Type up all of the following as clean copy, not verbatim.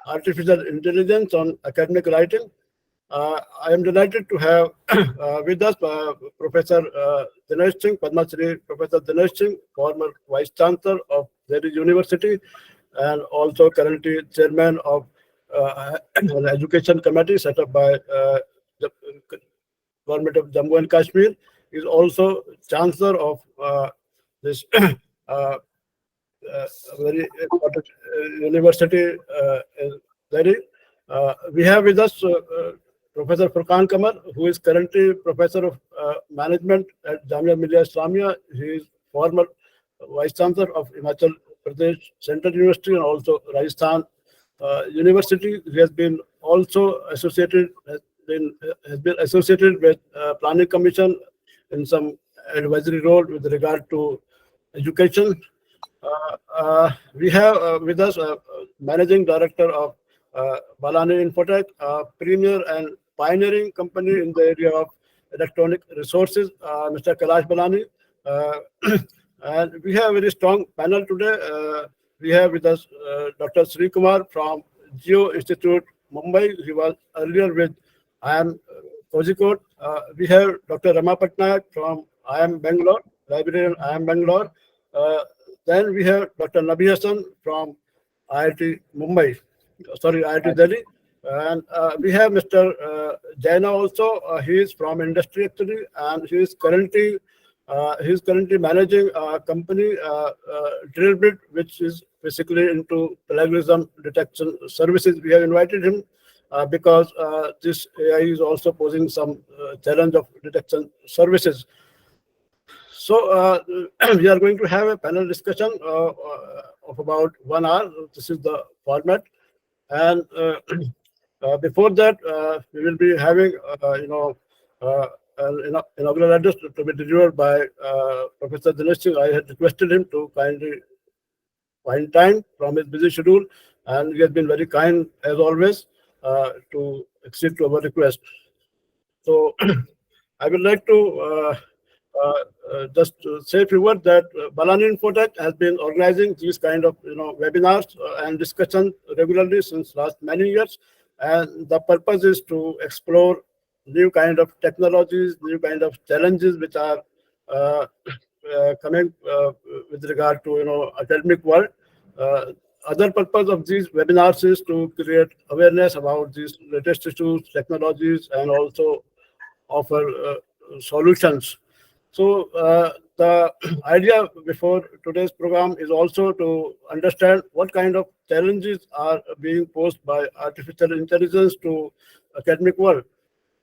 artificial intelligence on academic writing. I am delighted to have with us Professor Dinesh Singh, Padma Shri Professor Dinesh Singh, former Vice Chancellor of Delhi University and also currently Chairman of an education committee set up by the government of Jammu and Kashmir. He is also Chancellor of this very important university in Delhi. We have with us Professor Furqan Kamar, who is currently Professor of Management at Jamia Millia Islamia. He is former Vice Chancellor of Himachal Pradesh Central University and also Rajasthan University. He has been also associated has been associated with Planning Commission in some advisory role with regard to education. We have with us Managing Director of Balani Infotech, a premier and pioneering company in the area of electronic resources, Mr. Kailash Balani. And we have a very strong panel today. We have with us Dr. Sri Kumar from Geo Institute, Mumbai. He was earlier with IIM Kozhikode. We have Dr. Rama Patnaik from IIM Bangalore, librarian IIM Bangalore. Then we have Dr. Nabi Hassan from IIT Mumbai, IIT Delhi. And we have Mr. Jaina also. He is from industry actually, and he is currently managing a company, Drillbit, which is basically into plagiarism detection services. We have invited him because this AI is also posing some challenge of detection services. So we are going to have a panel discussion of about 1 hour. This is the format. And before that, we will be having, an inaugural address to be delivered by Professor Dinesh Singh. I had requested him to kindly find time from his busy schedule, and he has been very kind, as always, to accede to our request. So I would like to just say a few words that Balani Infotech has been organizing these kind of webinars and discussions regularly since last many years, and the purpose is to explore new kind of technologies, new kind of challenges which are coming with regard to academic world. Other purpose of these webinars is to create awareness about these latest issues, technologies, and also offer solutions. So the idea before today's program is also to understand what kind of challenges are being posed by artificial intelligence to academic world.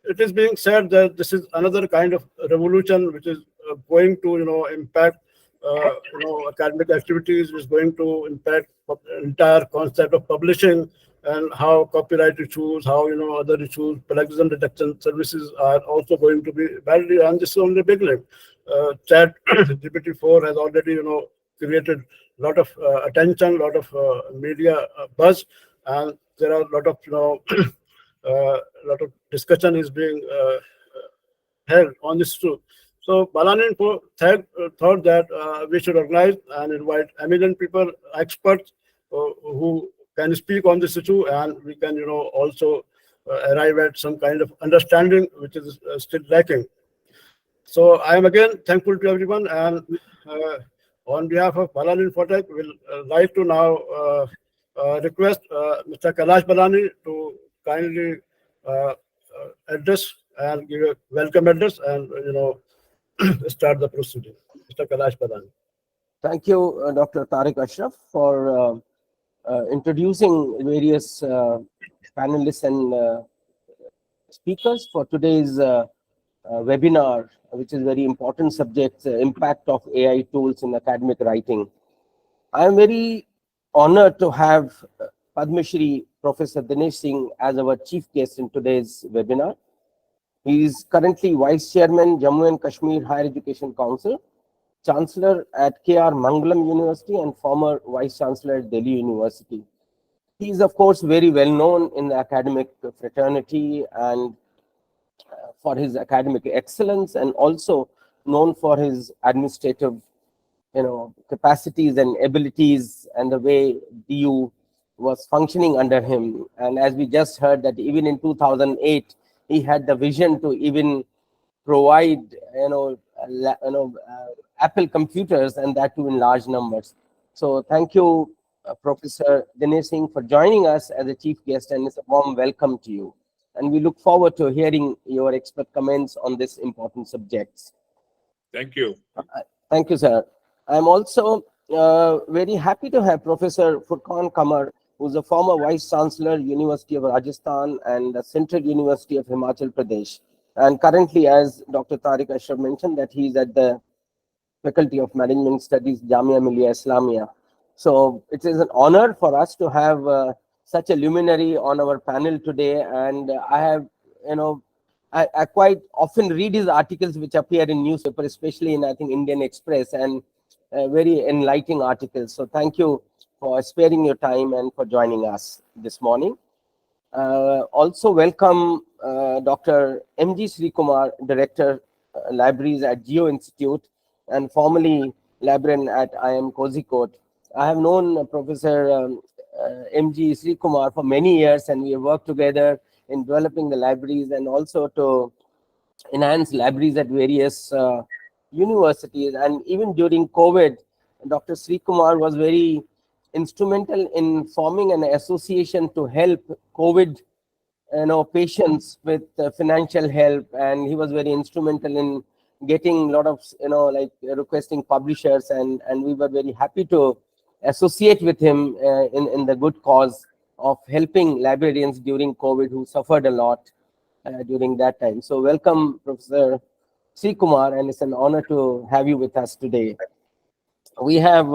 It is being said that this is another kind of revolution which is going to impact academic activities, is going to impact entire concept of publishing and how copyright issues, how other issues, plagiarism detection services are also going to be badly. And this is only beginning. Chat GPT-4 has already created a lot of attention, a lot of media buzz, and there are a lot of lot of discussion is being held on this issue. So Balani Info thought that we should organize and invite eminent people, experts who can speak on this issue, and we can also arrive at some kind of understanding which is still lacking. So I am again thankful to everyone, and on behalf of Balani Infotech, will like to now request Mr. Kailash Balani to kindly address and give a welcome address and start the proceeding. Mr. Kailash Balani. Thank you, Dr. Tariq Ashraf, for introducing various panelists and speakers for today's webinar, which is very important subject, impact of AI tools in academic writing. I am very honored to have Padma Shri Professor Dinesh Singh as our chief guest in today's webinar. He is currently Vice Chairman, Jammu and Kashmir Higher Education Council, Chancellor at K.R. Mangalam University, and former Vice Chancellor at Delhi University. He is, of course, very well known in the academic fraternity and for his academic excellence, and also known for his administrative capacities and abilities, and the way DU was functioning under him. And as we just heard that even in 2008, he had the vision to even provide, Apple computers, and that too in large numbers. So thank you, Professor Dinesh Singh, for joining us as a chief guest, and it's a warm welcome to you. And we look forward to hearing your expert comments on this important subjects. Thank you. Thank you, sir. I'm also very happy to have Professor Furqan Qamar, who's a former Vice Chancellor, University of Rajasthan and the Central University of Himachal Pradesh. And currently, as Dr. Tariq Ashraf mentioned, that he's at the Faculty of Management Studies, Jamia Millia Islamia. So it is an honor for us to have such a luminary on our panel today. And I have, I quite often read his articles which appear in newspaper, especially in, I think, Indian Express, and very enlightening articles. So thank you for sparing your time and for joining us this morning. Also welcome Dr. M.G. Sri Kumar, Director, Libraries at Geo Institute, and formerly librarian at IIM Kozhikode. I have known Professor M.G. Sri Kumar for many years, and we have worked together in developing the libraries and also to enhance libraries at various universities. And even during COVID, Dr. Sri Kumar was very instrumental in forming an association to help COVID patients with financial help, and he was very instrumental in getting a lot of requesting publishers, and we were very happy to associate with him in the good cause of helping librarians during COVID who suffered a lot during that time. So welcome, Professor Sri Kumar, and it's an honor to have you with us today. We have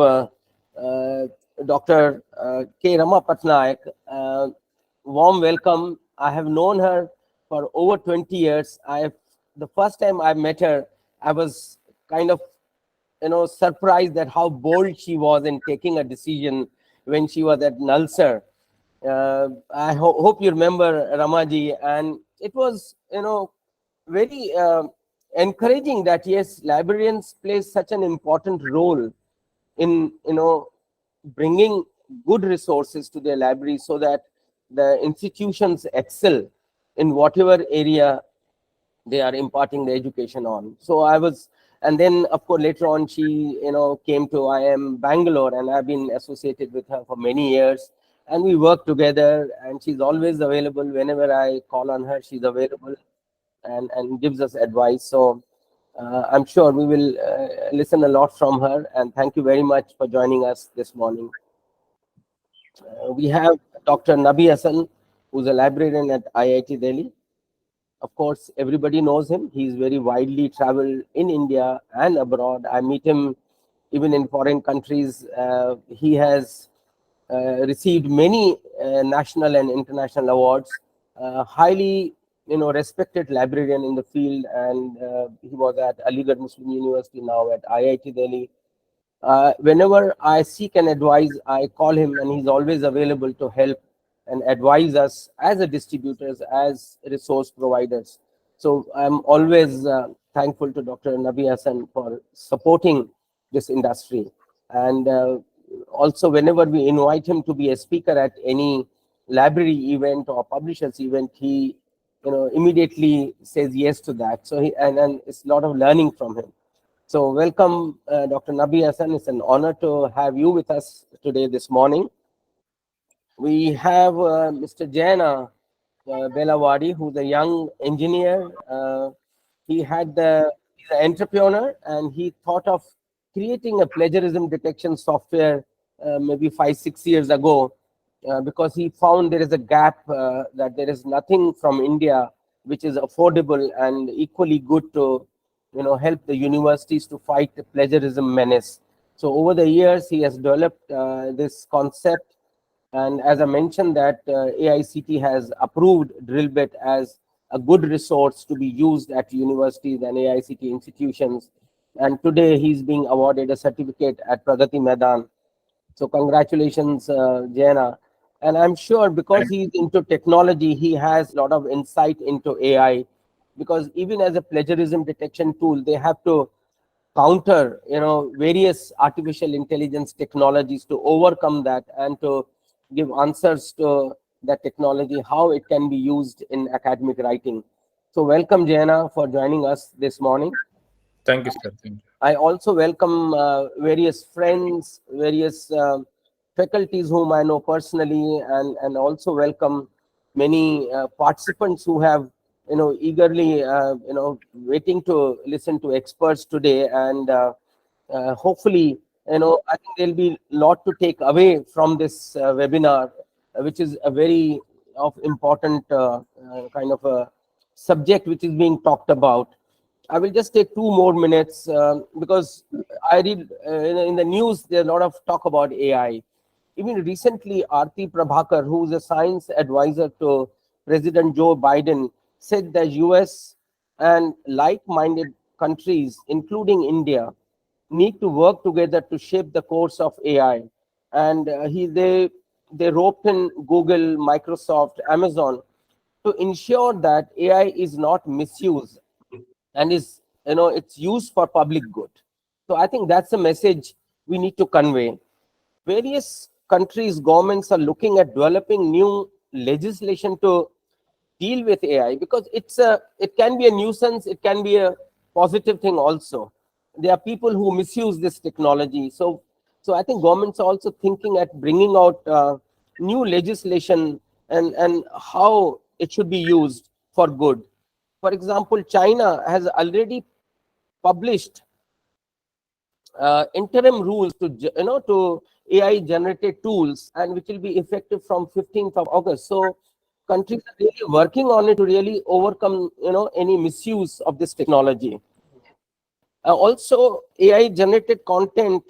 Dr. K. Rama Patnaik. Warm welcome. I have known her for over 20 years. The first time I met her, I was kind of surprised that how bold she was in taking a decision when she was at Nalsar. I hope you remember, Ramaji, and it was very encouraging that yes, librarians play such an important role in bringing good resources to their libraries so that the institutions excel in whatever area they are imparting the education on. So I was, and then of course later on she came to IIM Bangalore, and I've been associated with her for many years, and we work together, and she's always available. Whenever I call on her, she's available and gives us advice. So I'm sure we will listen a lot from her, and thank you very much for joining us this morning. We have Dr. Nabi Hassan, who's a librarian at IIT Delhi. Of course, everybody knows him. He's very widely traveled in India and abroad. I meet him even in foreign countries. He has received many national and international awards. Highly, respected librarian in the field, and he was at Aligarh Muslim University, now at IIT Delhi. Whenever I seek an advice, I call him, and he's always available to help and advise us as a distributors, as resource providers. So I'm always thankful to Dr. Nabi Hassan for supporting this industry. And also, whenever we invite him to be a speaker at any library event or publishers event, he immediately says yes to that. So and it's a lot of learning from him. So welcome, Dr. Nabi Hassan. It's an honor to have you with us today this morning. We have Mr. Jaina Belawadi, who's a young engineer. He's an entrepreneur, and he thought of creating a plagiarism detection software maybe 5-6 years ago, because he found there is a gap, that there is nothing from India which is affordable and equally good to help the universities to fight the plagiarism menace. So over the years, he has developed this concept. And as I mentioned that AICT has approved Drillbit as a good resource to be used at universities and AICT institutions. And today he's being awarded a certificate at Pragati Maidan. So congratulations, Jaina. And I'm sure because he's into technology, he has a lot of insight into AI, because even as a plagiarism detection tool, they have to counter various artificial intelligence technologies to overcome that and to give answers to that technology, how it can be used in academic writing. So welcome, Jayana, for joining us this morning. Thank you, sir. Thank you. I also welcome various friends, various faculties whom I know personally, and also welcome many participants who have, eagerly, waiting to listen to experts today. And hopefully, I think there'll be a lot to take away from this webinar, which is a very important kind of a subject which is being talked about. I will just take 2 more minutes because I read in the news there's a lot of talk about AI. Even recently, Aarti Prabhakar, who is a science advisor to President Joe Biden, said that US and like-minded countries, including India, need to work together to shape the course of AI. And they roped in Google, Microsoft, Amazon to ensure that AI is not misused and is, it's used for public good. So I think that's a message we need to convey. Various countries, governments are looking at developing new legislation to deal with AI, because it can be a nuisance, it can be a positive thing also. There are people who misuse this technology. So I think governments are also thinking at bringing out new legislation and how it should be used for good. For example, China has already published interim rules to AI generated tools, and which will be effective from 15th of August. So countries are really working on it to really overcome any misuse of this technology. Also, AI generated content,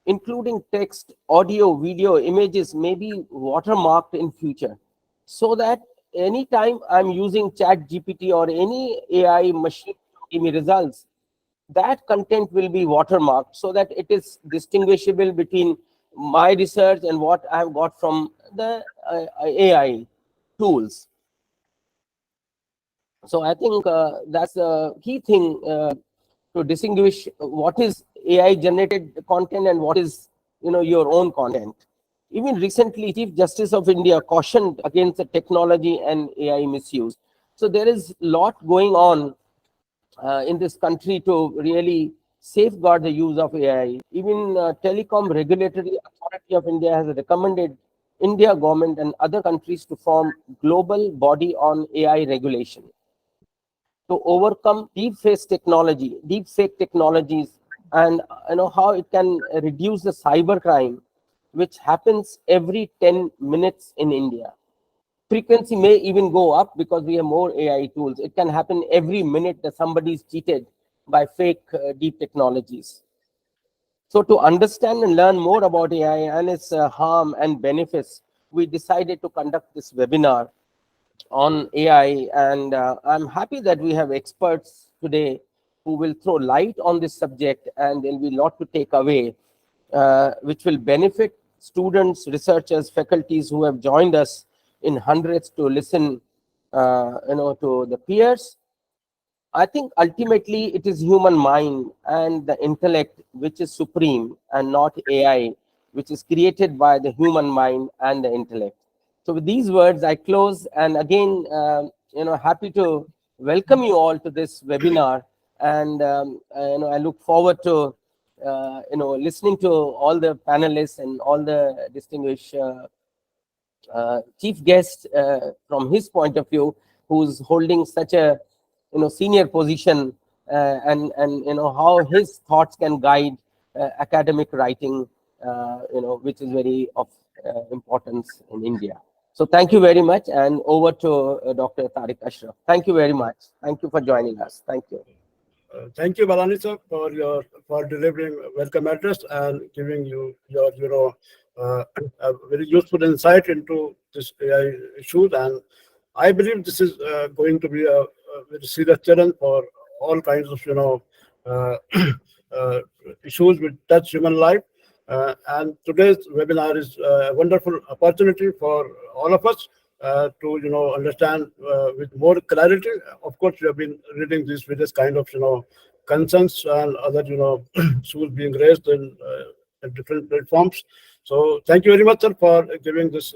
including text, audio, video, images, may be watermarked in future, so that anytime I'm using Chat GPT or any AI machine to give me results, that content will be watermarked so that it is distinguishable between my research and what I have got from the AI tools. So I think that's a key thing to distinguish what is AI generated content and what is your own content. Even recently, Chief Justice of India cautioned against the technology and AI misuse. So there is a lot going on in this country to really safeguard the use of AI. Even Telecom Regulatory Authority of India has recommended India government and other countries to form global body on AI regulation to overcome deepfake technologies, and how it can reduce the cybercrime, which happens every 10 minutes in India. Frequency may even go up because we have more AI tools. It can happen every minute that somebody is cheated by fake deep technologies. So to understand and learn more about AI and its harm and benefits, we decided to conduct this webinar on AI, and I'm happy that we have experts today who will throw light on this subject, and there'll be a lot to take away, which will benefit students, researchers, faculties who have joined us in hundreds to listen, to the peers. I think ultimately it is human mind and the intellect which is supreme, and not AI, which is created by the human mind and the intellect. So with these words, I close, and again, happy to welcome you all to this webinar, and I look forward to listening to all the panelists and all the distinguished chief guest from his point of view, who's holding such a senior position, and how his thoughts can guide academic writing, which is very of importance in India. So thank you very much, and over to Dr. Tariq Ashraf. Thank you very much. Thank you for joining us. Thank you. Thank you, Balani sir, for delivering a welcome address and giving you your a very useful insight into this AI issues. And I believe this is going to be a very serious challenge for all kinds of issues which touch human life. And today's webinar is a wonderful opportunity for all of us to understand with more clarity. Of course, we have been reading these various kind of concerns and other issues being raised in different platforms. So thank you very much, sir, for giving this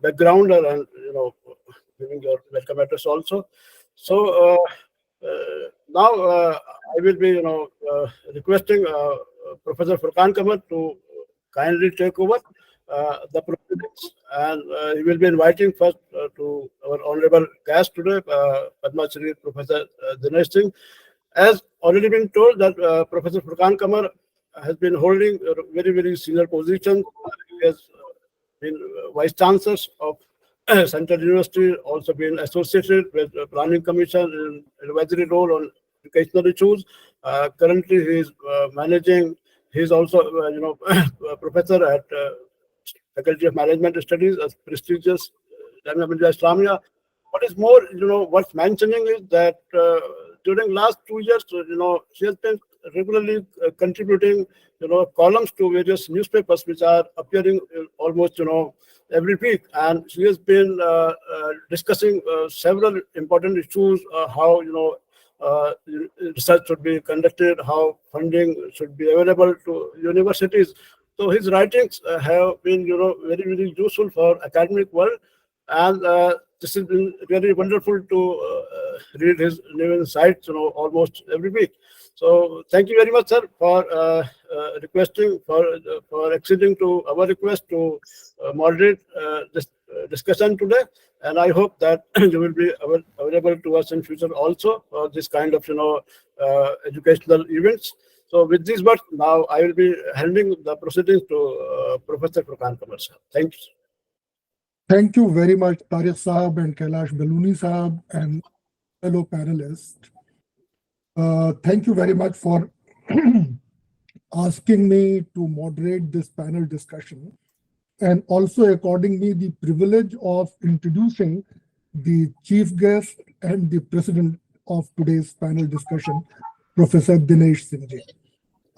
background and giving your welcome address also. So now I will be requesting Professor Furqan Kamar to kindly take over the proceedings, and he will be inviting first to our honorable guest today, Padma Shri Professor Dinesh Singh. As already been told that Professor Furqan Kamar has been holding a very, very senior position. He has been vice chancellors of Central University, also been associated with the Planning Commission in advisory role on educational issues. Currently, he is managing. He is also, a professor at Faculty of Management Studies, a prestigious Jamia Millia Islamia. What is more, worth mentioning is that during last 2 years, she has been regularly contributing, columns to various newspapers which are appearing almost, every week, and she has been discussing several important issues, how research should be conducted, how funding should be available to universities. So his writings have been, very, very useful for academic world, and this has been very wonderful to read his new insights, almost every week. So thank you very much, sir, for requesting for acceding to our request to moderate this discussion today. And I hope that you will be available to us in future also for this kind of educational events. So with these words, now I will be handing the proceedings to Professor Furqan Kamar, sir. Thank you. Thank you very much, Tariq Saab and Kailash Balani Saab and fellow panelists. Thank you very much for asking me to moderate this panel discussion, and also according me the privilege of introducing the chief guest and the president of today's panel discussion, Professor Dinesh Singh ji.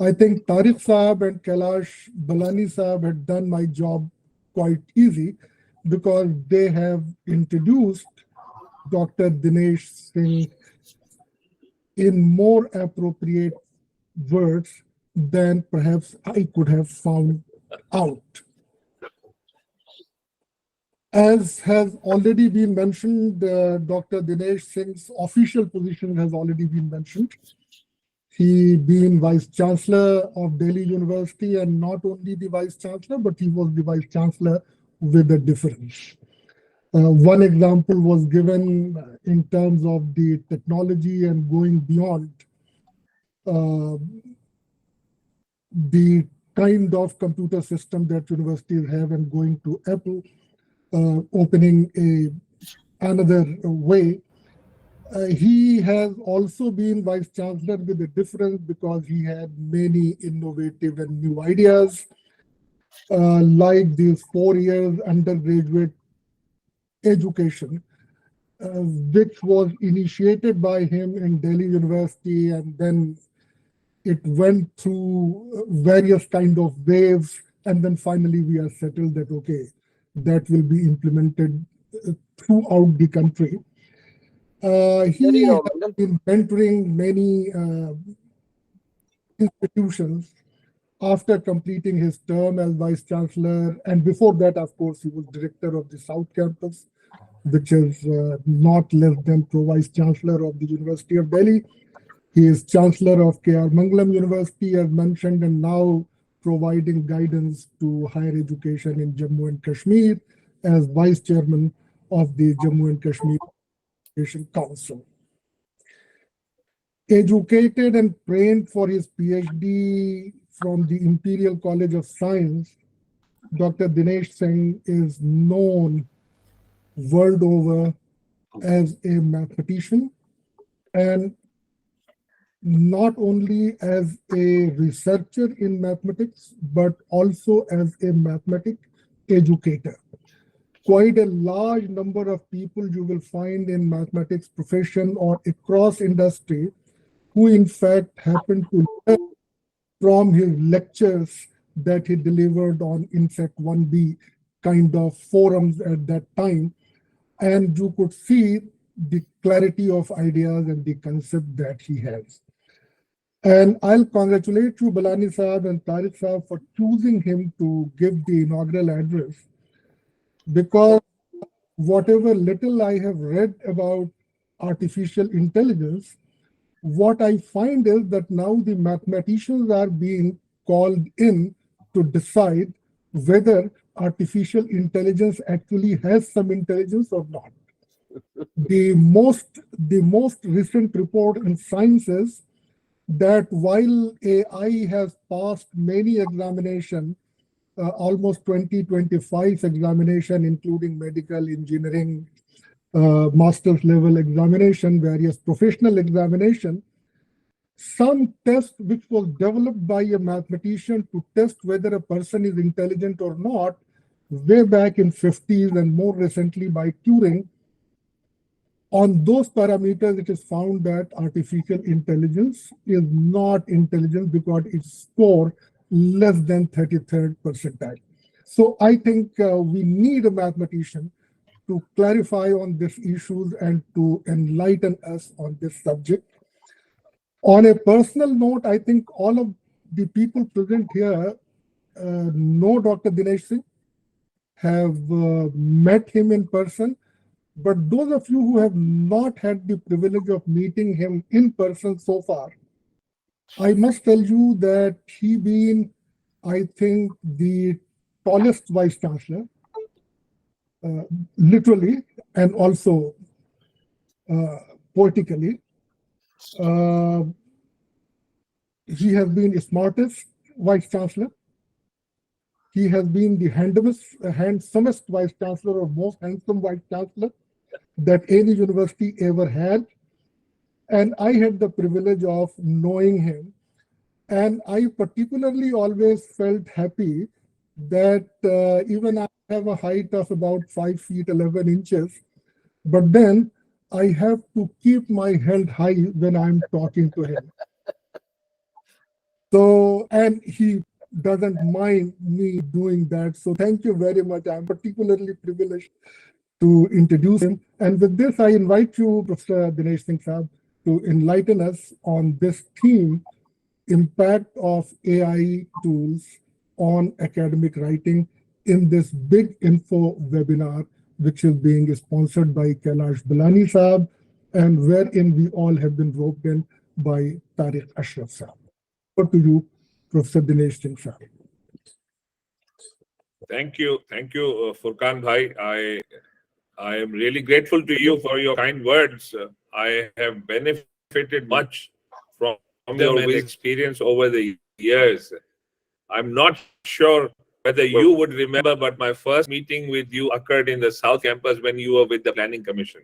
I think Tariq Saab and Kailash Balani Saab had done my job quite easy, because they have introduced Dr. Dinesh Singh in more appropriate words than perhaps I could have found out. As has already been mentioned, Dr. Dinesh Singh's official position has already been mentioned. He being Vice Chancellor of Delhi University, and not only the Vice Chancellor, but he was the Vice Chancellor with a difference. One example was given in terms of the technology and going beyond the kind of computer system that universities have, and going to Apple, opening another way. He has also been Vice Chancellor with a difference, because he had many innovative and new ideas, like these 4 years undergraduate education, which was initiated by him in Delhi University, and then it went through various kind of waves, and then finally we are settled that, okay, that will be implemented throughout the country. He has been mentoring many institutions after completing his term as Vice Chancellor, and before that, of course, he was Director of the South Campus, which is not less than Pro-Vice Chancellor of the University of Delhi. He is Chancellor of K.R. Mangalam University, as mentioned, and now providing guidance to higher education in Jammu and Kashmir as Vice Chairman of the Jammu and Kashmir Education Council. Educated and trained for his PhD from the Imperial College of Science, Dr. Dinesh Singh is known world over as a mathematician, and not only as a researcher in mathematics, but also as a mathematic educator. Quite a large number of people you will find in mathematics profession or across industry who in fact happen to learn from his lectures that he delivered on INSEC 1B kind of forums at that time. And you could see the clarity of ideas and the concept that he has. And I'll congratulate you, Balani Saab and Tariq Saab, for choosing him to give the inaugural address, because whatever little I have read about artificial intelligence, what I find is that now the mathematicians are being called in to decide whether artificial intelligence actually has some intelligence or not. The most recent report in Science is that while AI has passed many examinations, almost 20-25 examination, including medical, engineering, master's level examination, various professional examination, some test which was developed by a mathematician to test whether a person is intelligent or not, way back in 50s and more recently by Turing, on those parameters, it is found that artificial intelligence is not intelligent because it scores less than 33rd percentile. So I think we need a mathematician to clarify on these issues and to enlighten us on this subject. On a personal note, I think all of the people present here know Dr. Dinesh Singh, have met him in person. But those of you who have not had the privilege of meeting him in person so far, I must tell you that he being, I think, the tallest vice chancellor, literally and also poetically. He has been the smartest vice chancellor. He has been the handsomest vice chancellor or most handsome vice chancellor that any university ever had. And I had the privilege of knowing him. And I particularly always felt happy that even I have a height of about 5 feet 11 inches, but then I have to keep my head high when I'm talking to him. So, and he doesn't mind me doing that. So thank you very much. I'm particularly privileged to introduce him. And with this, I invite you, Professor Dinesh Singh Saab, to enlighten us on this theme, impact of AI tools on academic writing, in this BigInfo webinar, which is being sponsored by Kailash Balani Saab, and wherein we all have been roped in by Tariq Ashraf Saab. Over to you, Professor Dinesh Singh Saab. Thank you, Furqan Bhai. I am really grateful to you for your kind words. I have benefited much from your experience over the years. I'm not sure whether you would remember, but my first meeting with you occurred in the South Campus when you were with the Planning Commission.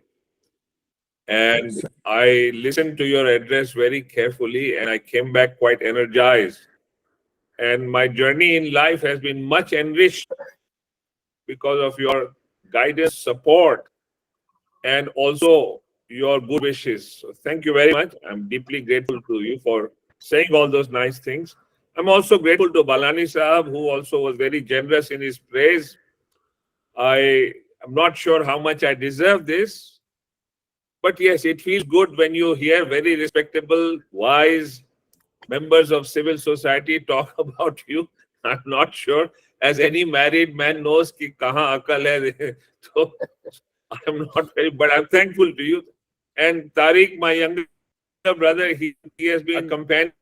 And I listened to your address very carefully, and I came back quite energized. And my journey in life has been much enriched because of your guidance, support, and also your good wishes. So thank you very much. I'm deeply grateful to you for saying all those nice things. I'm also grateful to Balani Saab, who also was very generous in his praise. I am not sure how much I deserve this, but yes, it feels good when you hear very respectable, wise members of civil society talk about you. I'm not sure, as any married man knows, ki kahan akal hai. So I'm not very, but I'm thankful to you. And Tariq, my younger brother, he has been a companion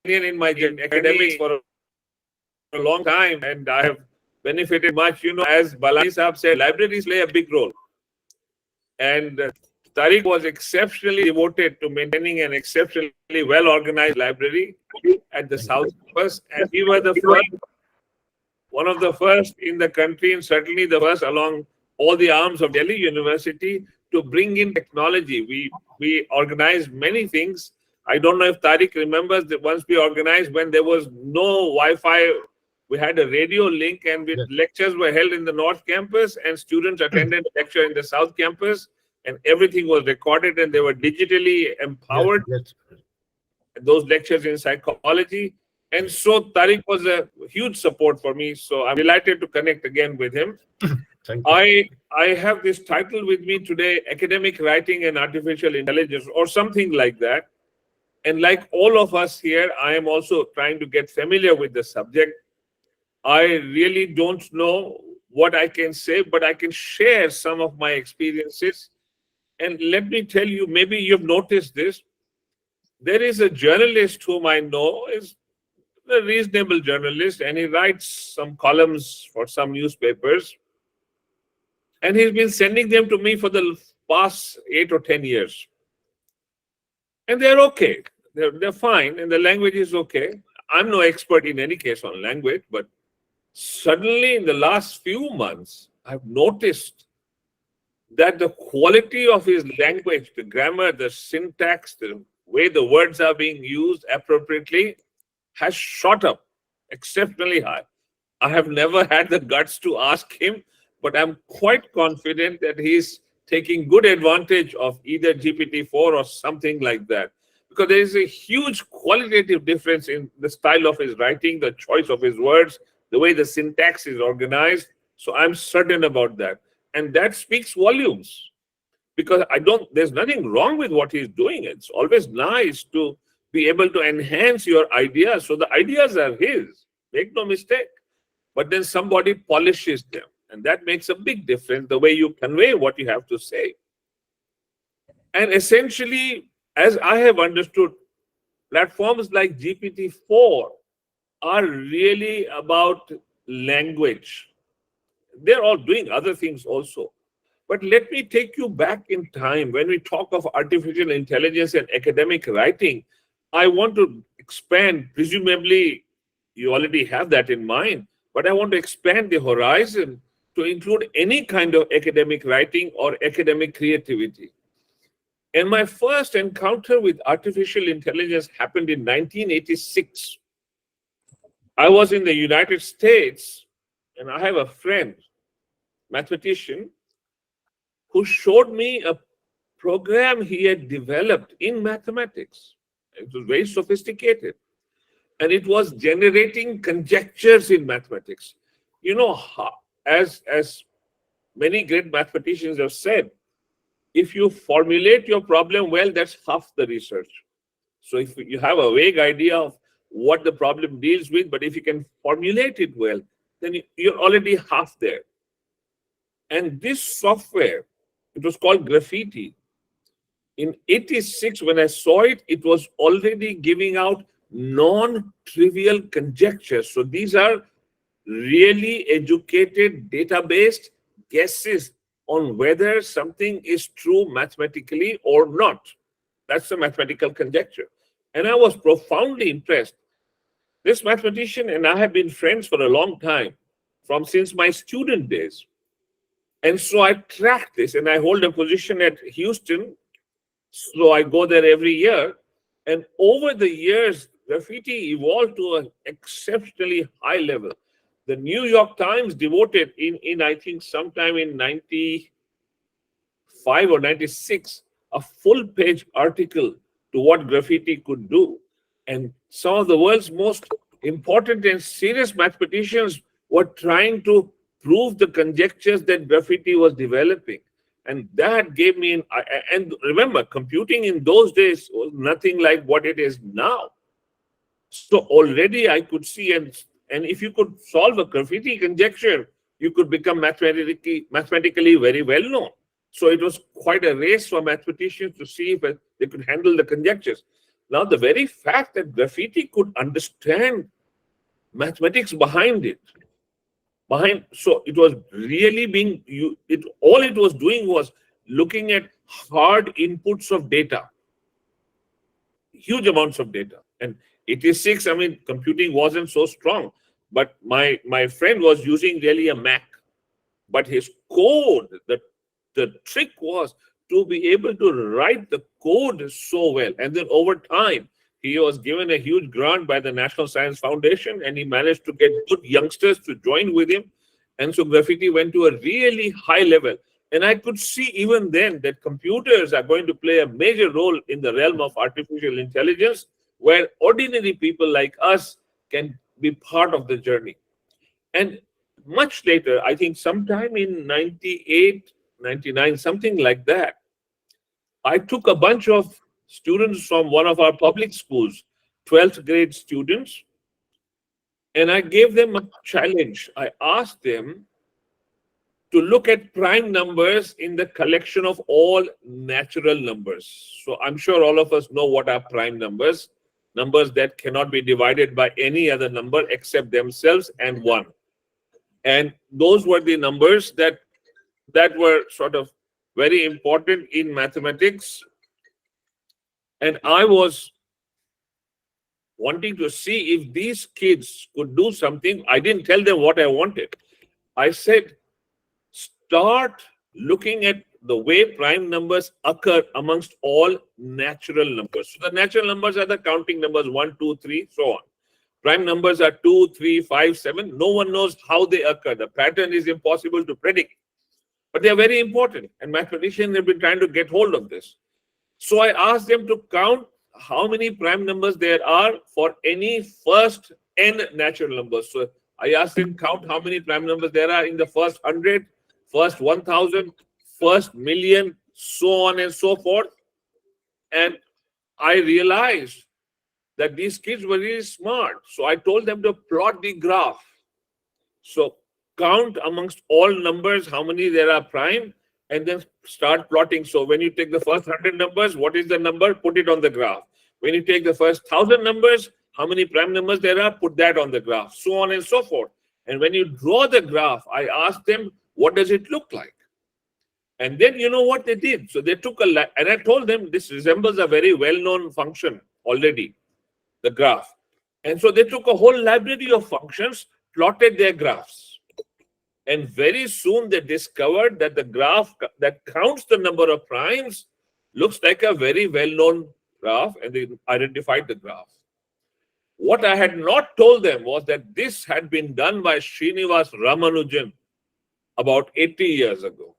in my academics for a long time, and I have benefited much. You know, as Balani Saab said, libraries play a big role. And Tariq was exceptionally devoted to maintaining an exceptionally well-organized library at the South Campus, and we were the first, one of the first in the country, and certainly the first along all the arms of Delhi University to bring in technology. We organized many things. I don't know if Tariq remembers that once we organized when there was no Wi-Fi, we had a radio link, and lectures were held in the North Campus, and students attended lecture in the South Campus, and everything was recorded, and they were digitally empowered. Those lectures in psychology. And so Tariq was a huge support for me. So I'm delighted to connect again with him. Thank you. I have this title with me today, Academic Writing and Artificial Intelligence, or something like that. And like all of us here, I am also trying to get familiar with the subject. I really don't know what I can say, but I can share some of my experiences. And let me tell you, maybe you've noticed this. There is a journalist whom I know, is a reasonable journalist, and he writes some columns for some newspapers. And he's been sending them to me for the past 8 or 10 years. And they're okay. They're fine, and the language is okay. I'm no expert in any case on language, but suddenly in the last few months, I've noticed that the quality of his language, the grammar, the syntax, the way the words are being used appropriately has shot up exceptionally high. I have never had the guts to ask him, but I'm quite confident that he's taking good advantage of either GPT-4 or something like that. Because there is a huge qualitative difference in the style of his writing, the choice of his words, the way the syntax is organized. So I'm certain about that. And that speaks volumes. Because there's nothing wrong with what he's doing. It's always nice to be able to enhance your ideas. So the ideas are his, make no mistake. But then somebody polishes them. And that makes a big difference, the way you convey what you have to say. And essentially, as I have understood, platforms like GPT-4 are really about language. They're all doing other things also. But let me take you back in time. When we talk of artificial intelligence and academic writing, I want to expand, presumably you already have that in mind, but I want to expand the horizon to include any kind of academic writing or academic creativity. And my first encounter with artificial intelligence happened in 1986. I was in the United States, and I have a friend, mathematician, who showed me a program he had developed in mathematics. It was very sophisticated. And it was generating conjectures in mathematics. You know, as many great mathematicians have said, if you formulate your problem well, that's half the research. So if you have a vague idea of what the problem deals with, but if you can formulate it well, then you're already half there. And this software, it was called Graffiti. In 86, when I saw it, it was already giving out non-trivial conjectures. So these are really educated, data-based guesses on whether something is true mathematically or not. That's the mathematical conjecture. And I was profoundly impressed. This mathematician and I have been friends for a long time, since my student days. And so I track this, and I hold a position at Houston. So I go there every year. And over the years, Graffiti evolved to an exceptionally high level. The New York Times devoted in I think sometime in 95 or 96, a full-page article to what Graffiti could do. And some of the world's most important and serious mathematicians were trying to prove the conjectures that Graffiti was developing. And that gave me, and remember, computing in those days was nothing like what it is now. So already I could see, and if you could solve a Graffiti conjecture, you could become mathematically very well known. So it was quite a race for mathematicians to see if they could handle the conjectures. Now, the very fact that Graffiti could understand mathematics behind it, so it was really being, all it was doing was looking at hard inputs of data, huge amounts of data. And 86, I mean, computing wasn't so strong, but my friend was using really a Mac. But his code, the trick was to be able to write the code so well. And then over time, he was given a huge grant by the National Science Foundation, and he managed to get good youngsters to join with him. And so Graffiti went to a really high level. And I could see even then that computers are going to play a major role in the realm of artificial intelligence, where ordinary people like us can be part of the journey. And much later, I think sometime in 98, 99, something like that, I took a bunch of students from one of our public schools, 12th grade students, and I gave them a challenge. I asked them to look at prime numbers in the collection of all natural numbers. So I'm sure all of us know what are prime numbers, numbers that cannot be divided by any other number except themselves and 1. And those were the numbers that were sort of very important in mathematics. And I was wanting to see if these kids could do something. I didn't tell them what I wanted. I said, start looking at the way prime numbers occur amongst all natural numbers. So the natural numbers are the counting numbers 1, 2, 3, so on. Prime numbers are 2, 3, 5, 7. No one knows how they occur. The pattern is impossible to predict. But they are very important. And mathematicians have been trying to get hold of this. So I asked them to count how many prime numbers there are for any first n natural numbers. So I asked them to count how many prime numbers there are in the first 100, first 1,000, first million, so on and so forth. And I realized that these kids were really smart. So I told them to plot the graph. So count amongst all numbers how many there are prime, and then start plotting. So when you take the first 100 numbers, what is the number? Put it on the graph. When you take the first 1,000 numbers, how many prime numbers there are? Put that on the graph, so on and so forth. And when you draw the graph, I asked them, what does it look like? And then you know what they did? So they took and I told them this resembles a very well-known function already, the graph. And so they took a whole library of functions, plotted their graphs. And very soon they discovered that the graph that counts the number of primes looks like a very well-known graph, and they identified the graph. What I had not told them was that this had been done by Srinivas Ramanujan about 80 years ago.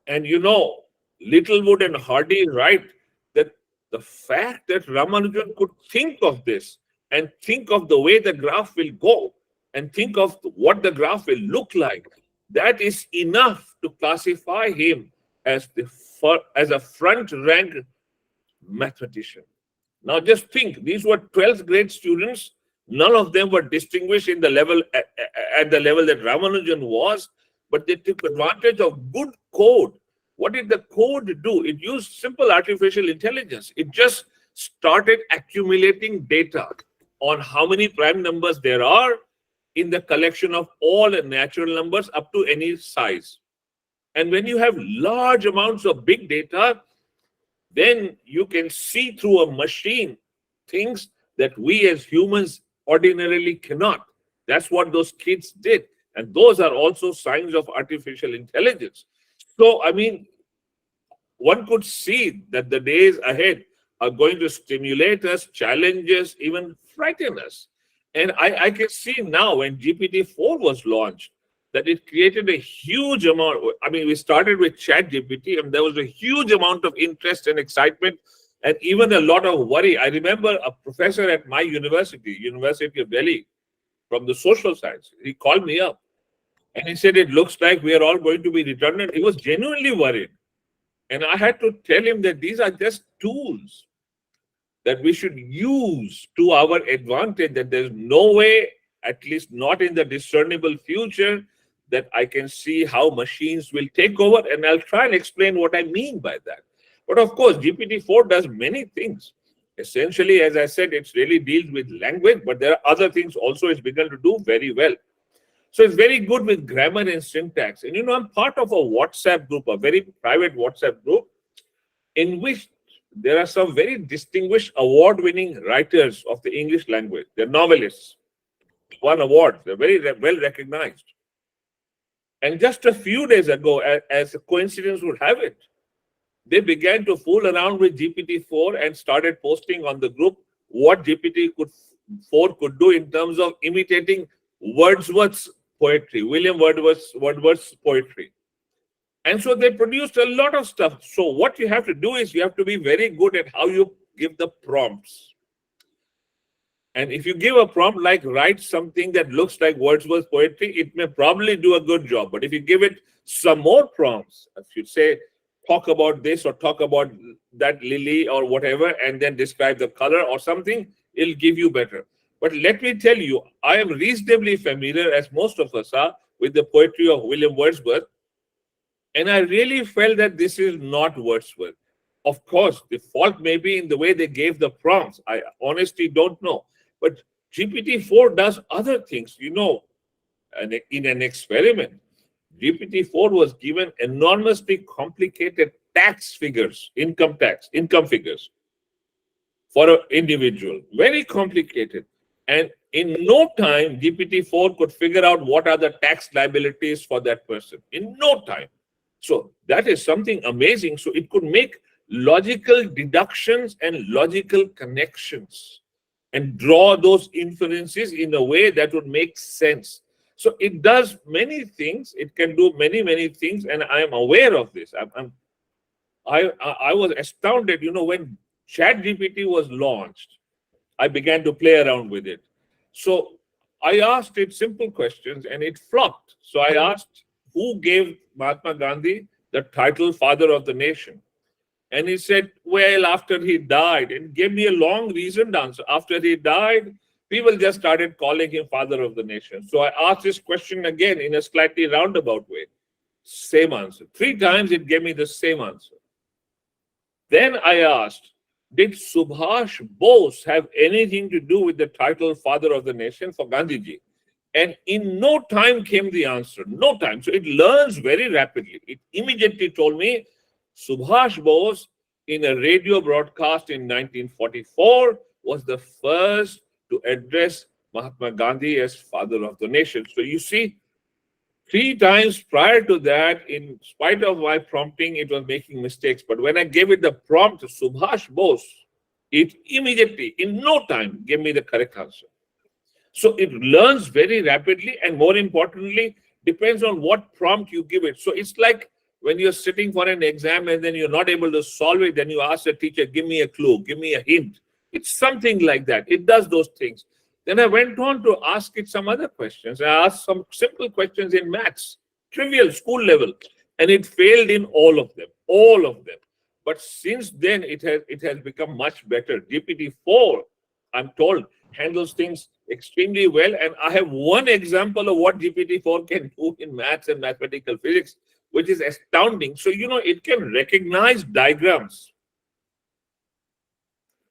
And you know, Littlewood and Hardy write that the fact that Ramanujan could think of this and think of the way the graph will go and think of what the graph will look like, that is enough to classify him as a front-rank mathematician. Now just think, these were 12th grade students. None of them were distinguished in the level at the level that Ramanujan was, but they took advantage of good code. What did the code do? It used simple artificial intelligence. It just started accumulating data on how many prime numbers there are in the collection of all natural numbers up to any size. And when you have large amounts of big data, then you can see through a machine things that we as humans ordinarily cannot. That's what those kids did. And those are also signs of artificial intelligence. So, I mean, one could see that the days ahead are going to stimulate us, challenge us, even frighten us. And I can see now when GPT-4 was launched, that it created a huge amount. I mean, we started with ChatGPT, and there was a huge amount of interest and excitement, and even a lot of worry. I remember a professor at my university, University of Delhi, from the social science, he called me up, and he said, it looks like we are all going to be redundant. He was genuinely worried. And I had to tell him that these are just tools that we should use to our advantage, that there's no way, at least not in the discernible future, that I can see how machines will take over. And I'll try and explain what I mean by that. But of course, GPT-4 does many things. Essentially, as I said, it really deals with language, but there are other things also it's begun to do very well. So it's very good with grammar and syntax. And you know, I'm part of a WhatsApp group, a very private WhatsApp group, in which there are some very distinguished award-winning writers of the English language. They're novelists, won awards. They're very well recognized. And just a few days ago, as a coincidence would have it, they began to fool around with GPT-4 and started posting on the group what GPT-4 could do in terms of imitating Wordsworth's poetry, William Wordsworth's poetry. And so they produced a lot of stuff. So what you have to do is you have to be very good at how you give the prompts. And if you give a prompt like write something that looks like Wordsworth's poetry, it may probably do a good job. But if you give it some more prompts, if you say talk about this or talk about that lily or whatever, and then describe the color or something, it'll give you better. But let me tell you, I am reasonably familiar, as most of us are, with the poetry of William Wordsworth. And I really felt that this is not Wordsworth. Of course, the fault may be in the way they gave the prompts. I honestly don't know. But GPT-4 does other things. You know, and in an experiment, GPT-4 was given enormously complicated tax figures, income figures for an individual. Very complicated. And in no time, GPT-4 could figure out what are the tax liabilities for that person. In no time. So that is something amazing. So it could make logical deductions and logical connections and draw those inferences in a way that would make sense. So it does many things. It can do many, many things. And I am aware of this. I was astounded, you know, when ChatGPT was launched, I began to play around with it. So I asked it simple questions and it flopped. So I asked, who gave Mahatma Gandhi the title Father of the Nation? And he said, well, after he died, and gave me a long reasoned answer. After he died, people just started calling him Father of the Nation. So I asked this question again in a slightly roundabout way. Same answer. 3 times it gave me the same answer. Then I asked, did Subhash Bose have anything to do with the title Father of the Nation for Gandhiji? And in no time came the answer. No time. So it learns very rapidly. It immediately told me Subhash Bose in a radio broadcast in 1944 was the first to address Mahatma Gandhi as Father of the Nation. So you see, 3 times prior to that, in spite of my prompting, it was making mistakes. But when I gave it the prompt to Subhash Bose, it immediately, in no time, gave me the correct answer. So it learns very rapidly, and more importantly, depends on what prompt you give it. So it's like when you're sitting for an exam and then you're not able to solve it, then you ask the teacher, give me a clue, give me a hint. It's something like that. It does those things. Then I went on to ask it some other questions. I asked some simple questions in maths, trivial, school level, and it failed in all of them. But since then, it has become much better. GPT-4, I'm told, handles things extremely well. And I have one example of what GPT-4 can do in maths and mathematical physics, which is astounding. So, you know, it can recognize diagrams.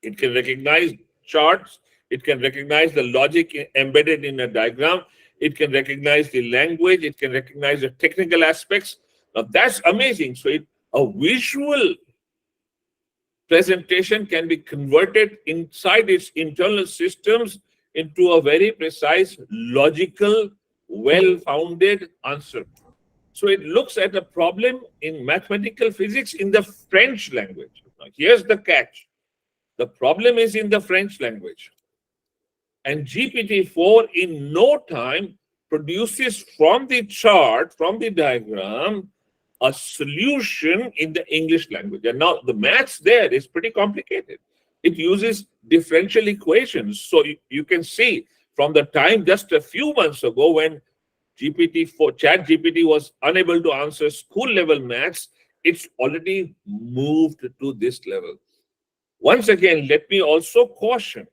It can recognize charts. It can recognize the logic embedded in a diagram. It can recognize the language. It can recognize the technical aspects. Now, that's amazing. So a visual presentation can be converted inside its internal systems into a very precise, logical, well-founded answer. So it looks at a problem in mathematical physics in the French language. Now, here's the catch. The problem is in the French language. And GPT-4 in no time produces from the chart, from the diagram, a solution in the English language. And now the maths there is pretty complicated. It uses differential equations. So you can see from the time just a few months ago when ChatGPT was unable to answer school level maths, it's already moved to this level. Once again, let me also caution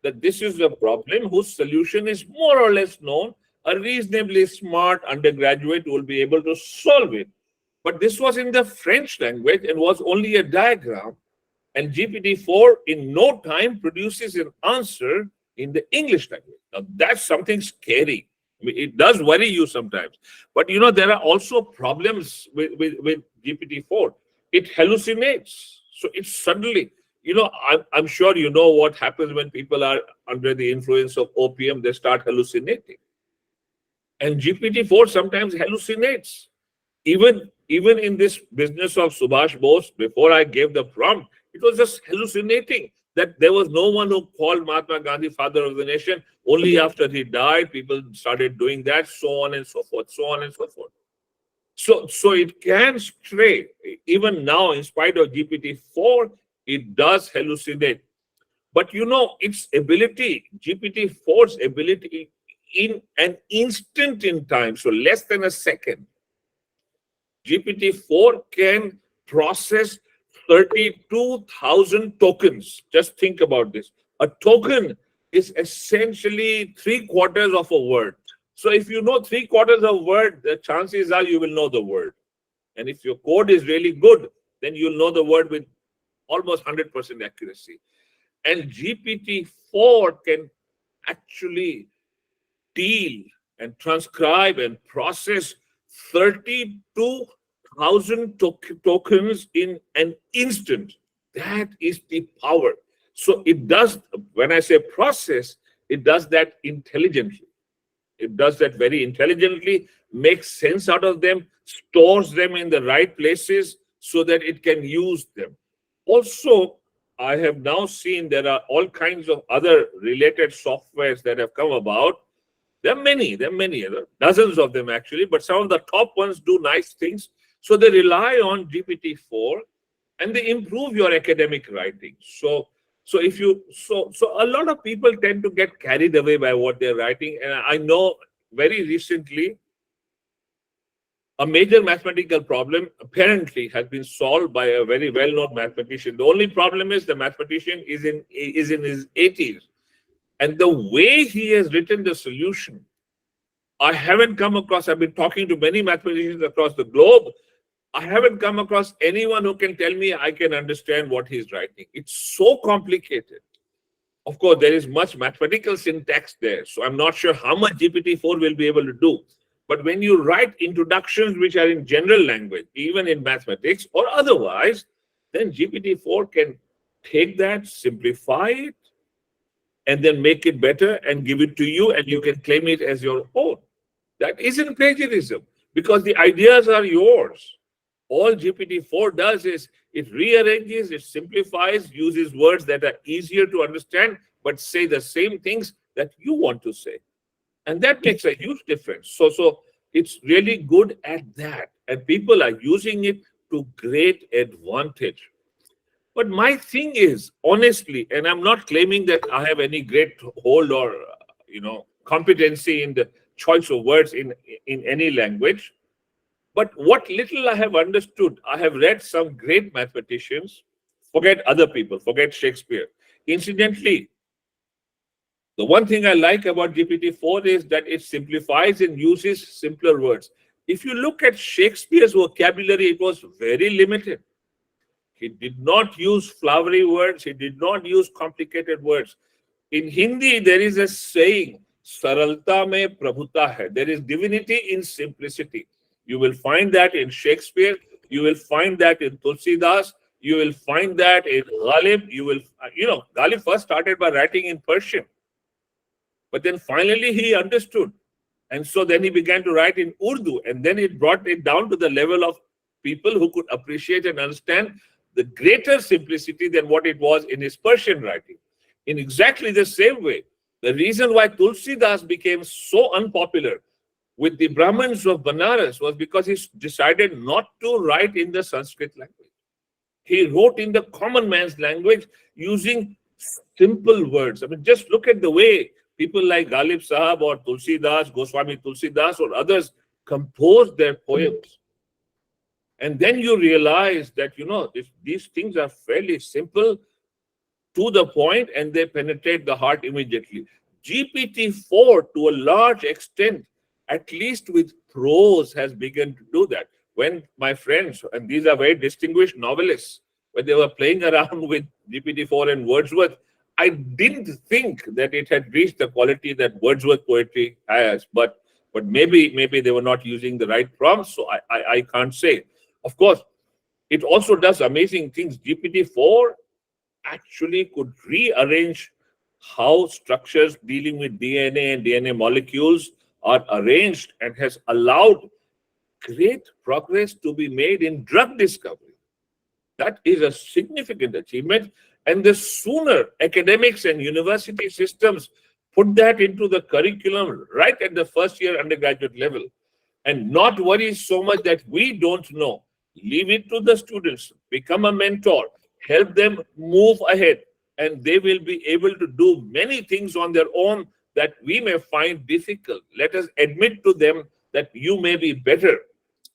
that this is a problem whose solution is more or less known. A reasonably smart undergraduate will be able to solve it. But this was in the French language and was only a diagram. And GPT-4 in no time produces an answer in the English language. Now, that's something scary. I mean, it does worry you sometimes. But, you know, there are also problems with GPT-4. It hallucinates. So it suddenly, you know, I'm sure you know what happens when people are under the influence of opium, they start hallucinating. And GPT-4 sometimes hallucinates. Even in this business of Subhash Bose, before I gave the prompt, it was just hallucinating that there was no one who called Mahatma Gandhi Father of the Nation. Only after he died, people started doing that, so on and so forth, so on and so forth. So it can stray. Even now, in spite of GPT-4, it does hallucinate. But you know, its ability, GPT-4's ability in an instant in time, so less than a second, GPT-4 can process 32,000 tokens. Just think about this. A token is essentially 3/4 of a word. So if you know 3/4 of a word, the chances are you will know the word. And if your code is really good, then you'll know the word with almost 100% accuracy. And GPT-4 can actually deal and transcribe and process 32,000 tokens in an instant. That is the power. So it does, when I say process, it does that intelligently. It does that very intelligently, makes sense out of them, stores them in the right places so that it can use them. Also, I have now seen there are all kinds of other related softwares that have come about. There are many, dozens of them actually, but some of the top ones do nice things. So they rely on GPT-4 and they improve your academic writing. So a lot of people tend to get carried away by what they're writing. And I know very recently, a major mathematical problem apparently has been solved by a very well-known mathematician. The only problem is the mathematician is in his 80s. And the way he has written the solution, I haven't come across, I've been talking to many mathematicians across the globe. I haven't come across anyone who can tell me I can understand what he's writing. It's so complicated. Of course, there is much mathematical syntax there. So I'm not sure how much GPT-4 will be able to do. But when you write introductions which are in general language, even in mathematics or otherwise, then GPT-4 can take that, simplify it, and then make it better and give it to you, and you can claim it as your own. That isn't plagiarism because the ideas are yours. All GPT-4 does is it rearranges, it simplifies, uses words that are easier to understand, but say the same things that you want to say. And that makes a huge difference. So it's really good at that. And people are using it to great advantage. But my thing is, honestly, and I'm not claiming that I have any great hold or, competency in the choice of words in any language. But what little I have understood, I have read some great mathematicians, forget other people, forget Shakespeare. Incidentally, the one thing I like about GPT-4 is that it simplifies and uses simpler words. If you look at Shakespeare's vocabulary, it was very limited. He did not use flowery words. He did not use complicated words. In Hindi, there is a saying, Saralta mein prabhuta hai. There is divinity in simplicity. You will find that in Shakespeare. You will find that in Tulsidas. You will find that in Ghalib. Ghalib first started by writing in Persian. But then finally he understood. And so then he began to write in Urdu. And then it brought it down to the level of people who could appreciate and understand the greater simplicity than what it was in his Persian writing. In exactly the same way, the reason why Tulsidas became so unpopular with the Brahmins of Banaras was because he decided not to write in the Sanskrit language. He wrote in the common man's language using simple words. I mean, just look at the way people like Ghalib Sahab or Tulsidas, Goswami Tulsidas or others compose their poems. And then you realize that, these things are fairly simple, to the point, and they penetrate the heart immediately. GPT-4, to a large extent, at least with prose, has begun to do that. When my friends, and these are very distinguished novelists, when they were playing around with GPT-4 and Wordsworth, I didn't think that it had reached the quality that Wordsworth poetry has, but maybe they were not using the right prompts, so I can't say. Of course, it also does amazing things. GPT-4 actually could rearrange how structures dealing with DNA and DNA molecules are arranged and has allowed great progress to be made in drug discovery. That is a significant achievement. And the sooner academics and university systems put that into the curriculum right at the first year undergraduate level and not worry so much that we don't know, leave it to the students, become a mentor, help them move ahead, and they will be able to do many things on their own that we may find difficult. Let us admit to them that you may be better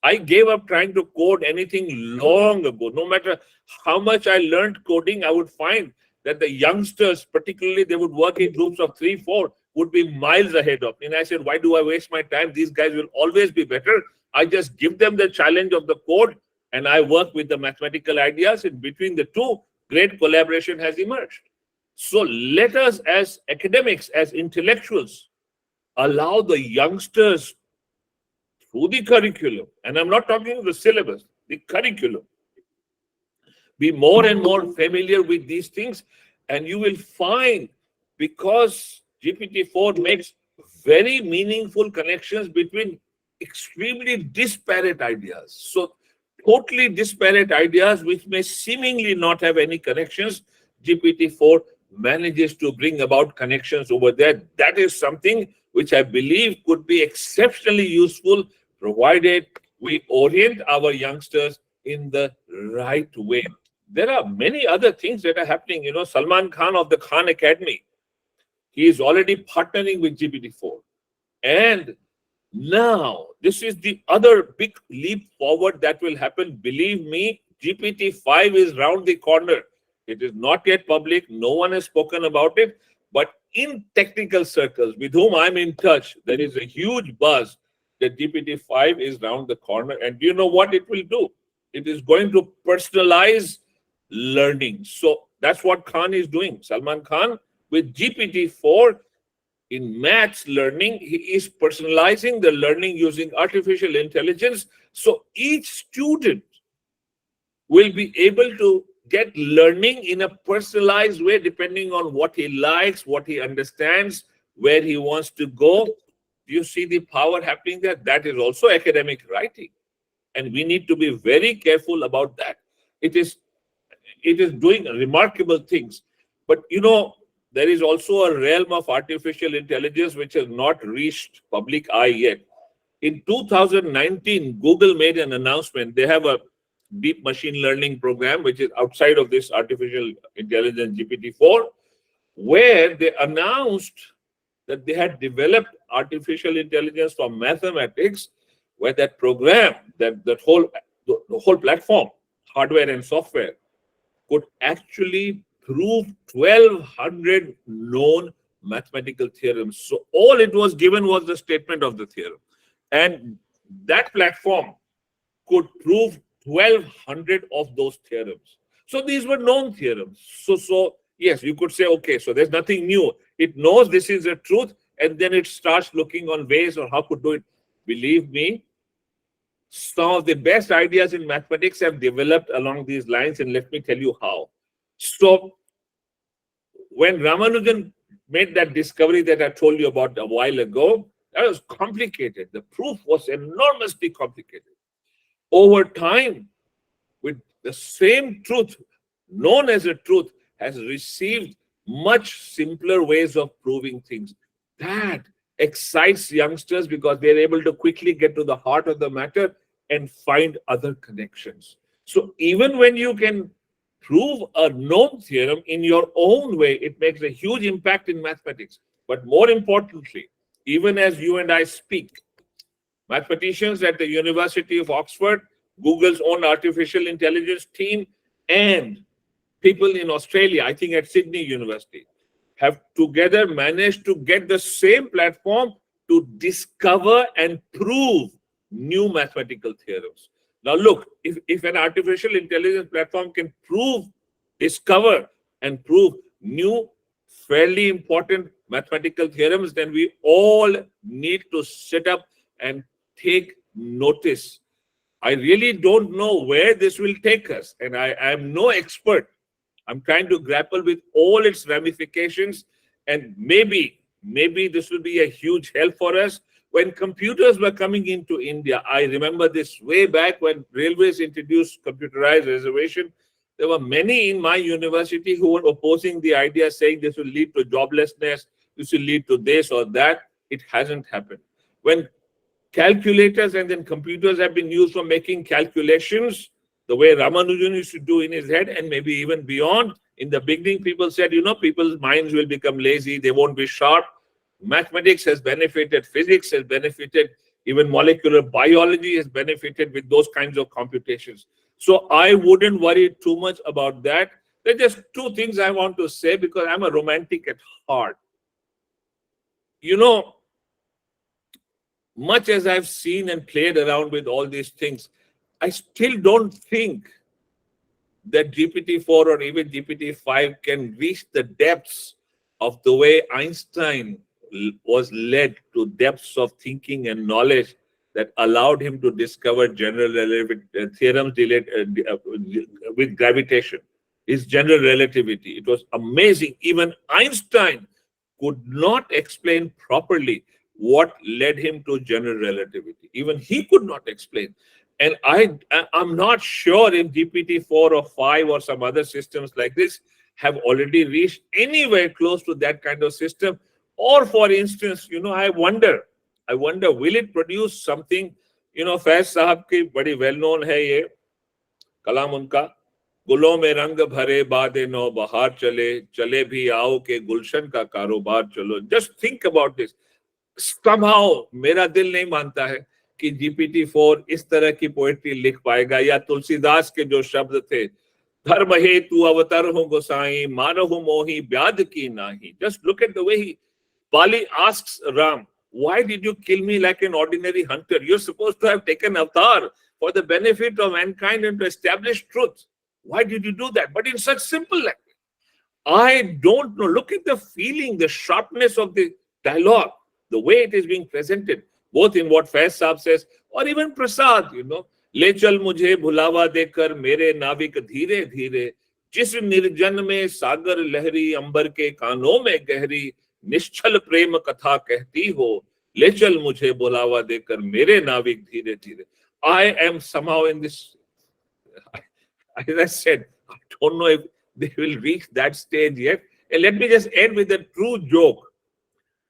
I gave up trying to code anything long ago. No matter how much I learned coding, I would find that the youngsters, particularly, they would work in groups of 3, 4, would be miles ahead of me. And I said, why do I waste my time? These guys will always be better. I just give them the challenge of the code, and I work with the mathematical ideas. In between the two, great collaboration has emerged. So let us, as academics, as intellectuals, allow the youngsters through the curriculum, and I'm not talking the syllabus, the curriculum, be more and more familiar with these things. And you will find, because GPT-4 makes very meaningful connections between extremely disparate ideas. So totally disparate ideas which may seemingly not have any connections, GPT-4 manages to bring about connections over there. That is something which I believe could be exceptionally useful, provided we orient our youngsters in the right way. There are many other things that are happening. You know, Salman Khan of the Khan Academy, he is already partnering with GPT-4. And now, this is the other big leap forward that will happen. Believe me, GPT-5 is round the corner. It is not yet public. No one has spoken about it. But in technical circles with whom I'm in touch, there is a huge buzz that GPT-5 is round the corner. And do you know what it will do? It is going to personalize learning. So that's what Khan is doing. Salman Khan, with GPT-4, in maths learning, he is personalizing the learning using artificial intelligence. So each student will be able to get learning in a personalized way, depending on what he likes, what he understands, where he wants to go. Do you see the power happening there? That is also academic writing. And we need to be very careful about that. It is doing remarkable things. But you know, there is also a realm of artificial intelligence which has not reached public eye yet. In 2019, Google made an announcement. They have a deep machine learning program which is outside of this artificial intelligence GPT-4, where they announced that they had developed artificial intelligence for mathematics, where that program, the whole platform, hardware and software, could actually prove 1,200 known mathematical theorems. So all it was given was the statement of the theorem. And that platform could prove 1,200 of those theorems. So these were known theorems. So yes, you could say, okay, so there's nothing new. It knows this is the truth, and then it starts looking on ways on how to do it. Believe me, some of the best ideas in mathematics have developed along these lines, and let me tell you how. So when Ramanujan made that discovery that I told you about a while ago, that was complicated. The proof was enormously complicated. Over time, with the same truth, known as a truth, has received much simpler ways of proving things. That excites youngsters because they're able to quickly get to the heart of the matter and find other connections. So even when you can prove a known theorem in your own way, it makes a huge impact in mathematics. But more importantly, even as you and I speak, mathematicians at the University of Oxford, Google's own artificial intelligence team, and people in Australia, I think at Sydney University, have together managed to get the same platform to discover and prove new mathematical theorems. Now look, if an artificial intelligence platform can discover and prove new, fairly important mathematical theorems, then we all need to sit up and take notice. I really don't know where this will take us, and I am no expert. I'm trying to grapple with all its ramifications, and maybe this will be a huge help for us. When computers were coming into India, I remember this way back when railways introduced computerized reservation. There were many in my university who were opposing the idea, saying this will lead to joblessness, this will lead to this or that. It hasn't happened. When calculators and then computers have been used for making calculations, the way Ramanujan used to do in his head, and maybe even beyond, in the beginning, people said, people's minds will become lazy, they won't be sharp. Mathematics has benefited, physics has benefited. Even molecular biology has benefited with those kinds of computations. So I wouldn't worry too much about that. There are just two things I want to say because I'm a romantic at heart. You know, much as I've seen and played around with all these things, I still don't think that GPT-4 or even GPT-5 can reach the depths of the way Einstein was led to depths of thinking and knowledge that allowed him to discover general relativity theorems with gravitation, his general relativity. It was amazing. Even Einstein could not explain properly what led him to general relativity. Even he could not explain. And I'm not sure if GPT-4 or 5 or some other systems like this have already reached anywhere close to that kind of system. Or for instance, you know, I wonder, will it produce something, you know, Faiz Sahab ki badi well known hai ye, kalam unka, गुलों में रंग भरे बादे नौ बहार चले चले भी आओ के गुलशन का कारोबार चलो. Just think about this. Somehow मेरा दिल नहीं मानता है कि GPT-4 इस तरह की पोएट्री लिख पाएगा, या तुलसीदास के जो शब्द थे, धर्म हे तू अवतर हो गोसाई मानहु मोही ब्याद की नाही. Just look at the way Bali asks Ram, why did you kill me like an ordinary hunter? You're supposed to have taken avatar for the benefit of mankind and to establish truth. Why did you do that? But in such simple language. I don't know. Look at the feeling, the sharpness of the dialogue, the way it is being presented, both in what Faiz Saab says or even Prasad, you know. ले चल मुझे भुलावा देकर मेरे नाविक धीरे धीरे जिस निर्जन में सागर लहरी अंबर के कानों में गहरी निश्चल प्रेम कथा कहती हो ले चल मुझे बुलावा देकर मेरे नाविक धीरे धीरे. I am somehow in this, as I said, I don't know if they will reach that stage yet. And let me just end with a true joke.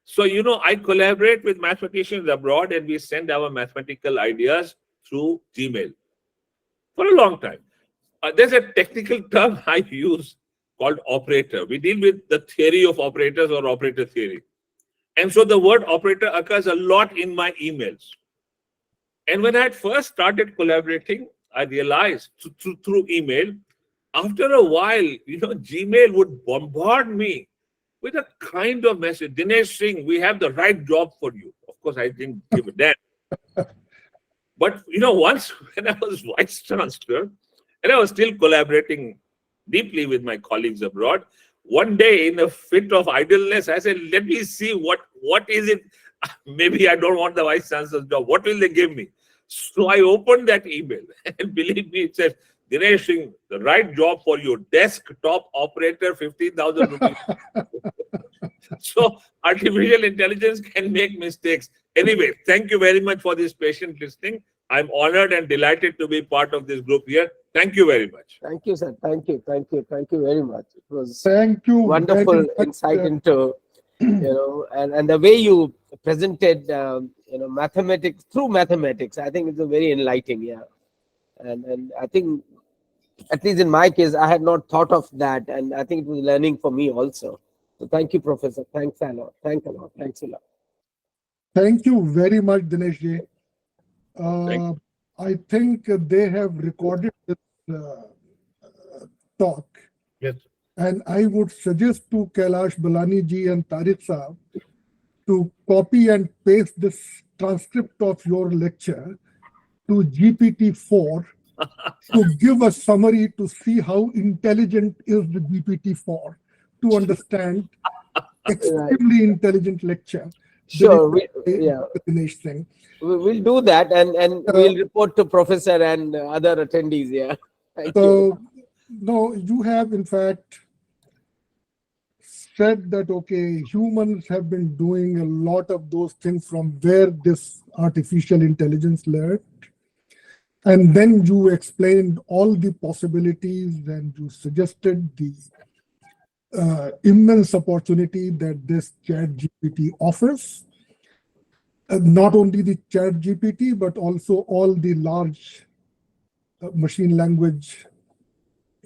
So, you know, I collaborate with mathematicians abroad and we send our mathematical ideas through Gmail for a long time. There's a technical term I use called operator. We deal with the theory of operators or operator theory. And so the word operator occurs a lot in my emails. And when I had first started collaborating, I realized through email, after a while, you know, Gmail would bombard me with a kind of message. Dinesh Singh, we have the right job for you. Of course, I didn't give a damn. But, you know, once when I was vice chancellor, and I was still collaborating deeply with my colleagues abroad, one day in a fit of idleness, I said, let me see what is it. Maybe I don't want the vice chancellor's job. What will they give me? So I opened that email and believe me, it says, Dinesh Singh, the right job for you, desktop operator, 15,000 rupees. So artificial intelligence can make mistakes. Anyway, thank you very much for this patient listening. I'm honored and delighted to be part of this group here. Thank you very much. Thank you, sir. Thank you very much. It was Thank you. wonderful insight into, you know, and the way you presented, you know, mathematics through mathematics. I think it's a very enlightening, yeah. And I think, at least in my case, I had not thought of that, and I think it was learning for me also. So thank you, Professor. Thanks a lot. Thanks a lot. Thanks a lot. Thank you very much, Dinesh ji. I think they have recorded this talk. Yes. And I would suggest to Kailash, Balani ji and Tariq Saab to copy and paste this transcript of your lecture to GPT-4 to give a summary to see how intelligent is the GPT-4 to understand extremely intelligent lecture. Sure, Yeah. Dinesh Singh. We'll do that, and we'll report to Professor and other attendees. Yeah. Thank you. No, you have in fact said that, okay, humans have been doing a lot of those things from where this artificial intelligence learned. And then you explained all the possibilities and you suggested the immense opportunity that this ChatGPT offers. Not only the ChatGPT, but also all the large machine language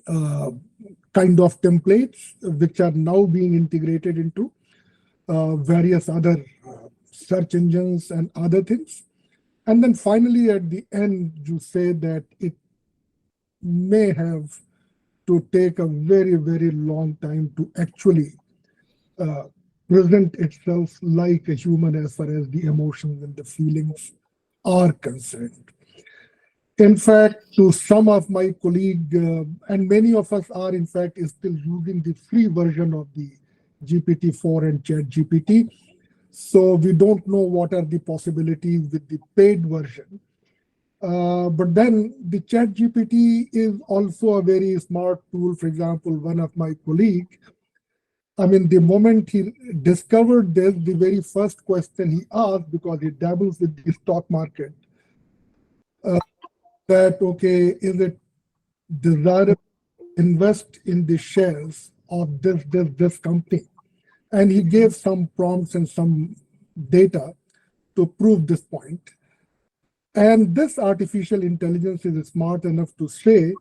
kind of templates, which are now being integrated into various other search engines and other things. And then finally, at the end, you say that it may have to take a very, very long time to actually present itself like a human as far as the emotions and the feelings are concerned. In fact, to some of my colleagues, and many of us are in fact still using the free version of the GPT-4 and ChatGPT. So we don't know what are the possibilities with the paid version. But then the ChatGPT is also a very smart tool. For example, one of my colleagues, the moment he discovered this, the very first question he asked, because he dabbles with the stock market, that, okay, is it desirable to invest in the shares of this company? And he gave some prompts and some data to prove this point. And this artificial intelligence is smart enough to say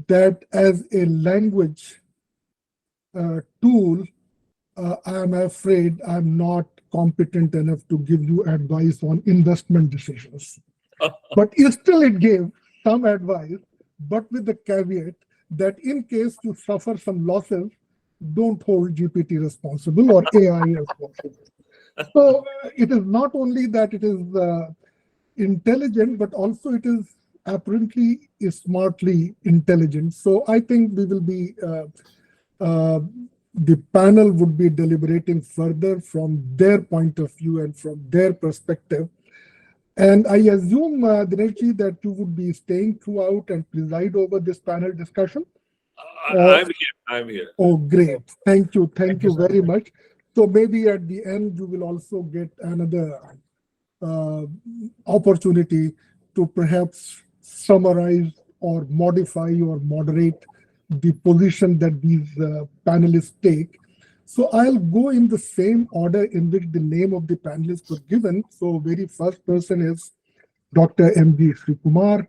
that as a language tool, I'm afraid I'm not competent enough to give you advice on investment decisions. But still it gave some advice, but with the caveat that in case you suffer some losses, don't hold GPT responsible or AI responsible. So it is not only that it is intelligent, but also it is apparently smartly intelligent. So I think we will be, the panel would be deliberating further from their point of view and from their perspective. And I assume, Dineshji, that you would be staying throughout and preside over this panel discussion. I'm here. Oh, great. Thank you very much. So maybe at the end, you will also get another opportunity to perhaps summarize or modify or moderate the position that these panelists take. So I'll go in the same order in which the name of the panelists was given. So very first person is Dr. M.G. Srikumar.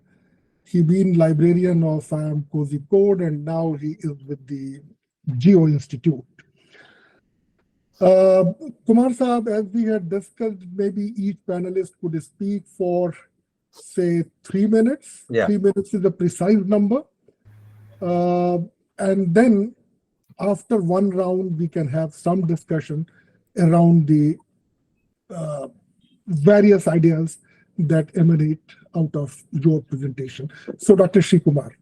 He been librarian of IIM Kozhikode, and now he is with the Geo Institute. Kumar Saab, as we had discussed, maybe each panelist could speak for, say, 3 minutes. Yeah. 3 minutes is a precise number. And then after one round, we can have some discussion around the various ideas that emanate out of your presentation. So, Dr. Srikumar.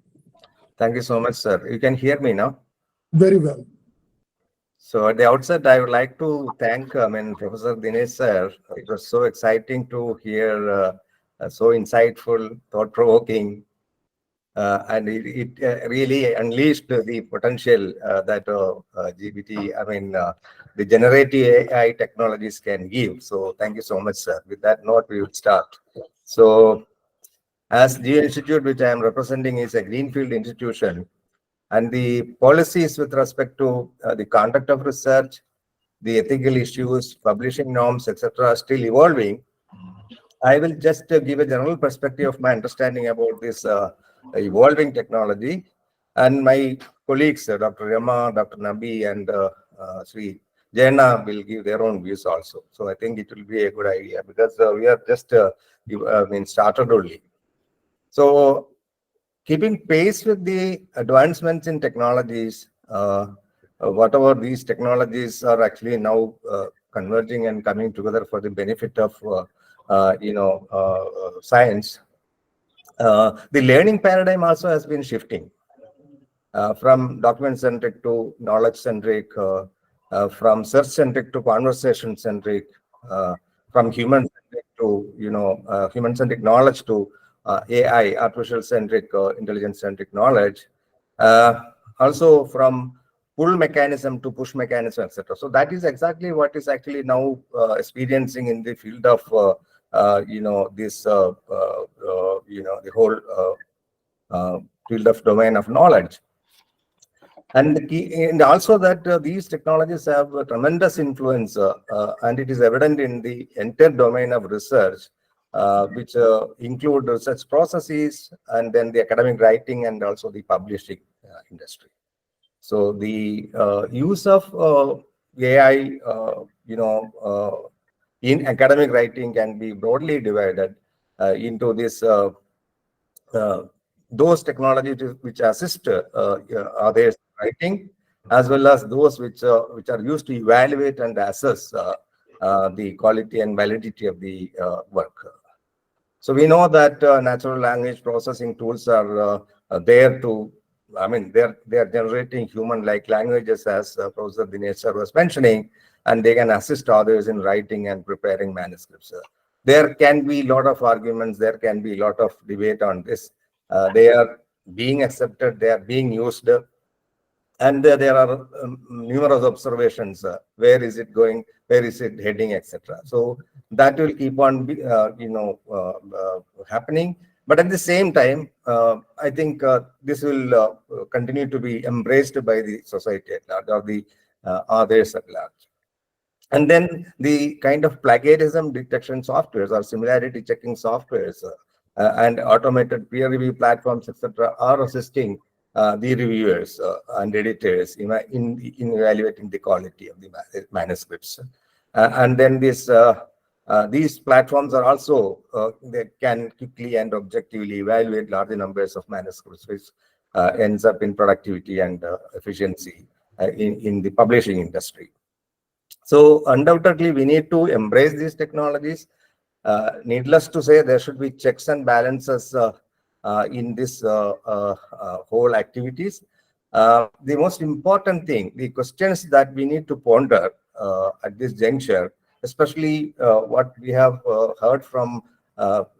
Thank you so much, sir. You can hear me now? Very well. So at the outset, I would like to thank Professor Dinesh, sir. It was so exciting to hear, so insightful, thought-provoking, and it really unleashed the potential that GPT, the generative AI technologies can give. So thank you so much, sir. With that note, we would start. So as Geo Institute, which I am representing, is a greenfield institution, and the policies with respect to the conduct of research, the ethical issues, publishing norms, etc., are still evolving. I will just give a general perspective of my understanding about this evolving technology. And my colleagues, Dr. Rama, Dr. Nabi, and Sri Jaina will give their own views also. So I think it will be a good idea because we are just started only. So keeping pace with the advancements in technologies, whatever these technologies are actually now converging and coming together for the benefit of science, the learning paradigm also has been shifting from document-centric to knowledge-centric, from search-centric to conversation-centric, from human-centric to human-centric knowledge to AI, artificial-centric, intelligence-centric knowledge, also from pull mechanism to push mechanism, etc. So that is exactly what is actually now experiencing in the field of the whole field of domain of knowledge. And the key, and also that these technologies have a tremendous influence, and it is evident in the entire domain of research, which include research processes and then the academic writing and also the publishing industry. So the use of AI, in academic writing can be broadly divided. into this those technologies which assist others writing, as well as those which are used to evaluate and assess the quality and validity of the work. So we know that natural language processing tools are there to, I mean, they are generating human-like languages, as Professor Dinesh sir was mentioning, and they can assist others in writing and preparing manuscripts. There can be a lot of arguments, there can be a lot of debate on this. They are being accepted, they are being used, and there are numerous observations. Where is it going? Where is it heading, etc. So that will keep on, happening. But at the same time, I think this will continue to be embraced by the society at large, or the others at large. And then the kind of plagiarism detection softwares or similarity checking softwares and automated peer review platforms, etc., are assisting the reviewers and editors in evaluating the quality of the manuscripts. And then these platforms are also, they can quickly and objectively evaluate larger numbers of manuscripts, which ends up in productivity and efficiency in the publishing industry. So undoubtedly, we need to embrace these technologies. Needless to say, there should be checks and balances in this whole activities. The most important thing, the questions that we need to ponder at this juncture, especially what we have heard from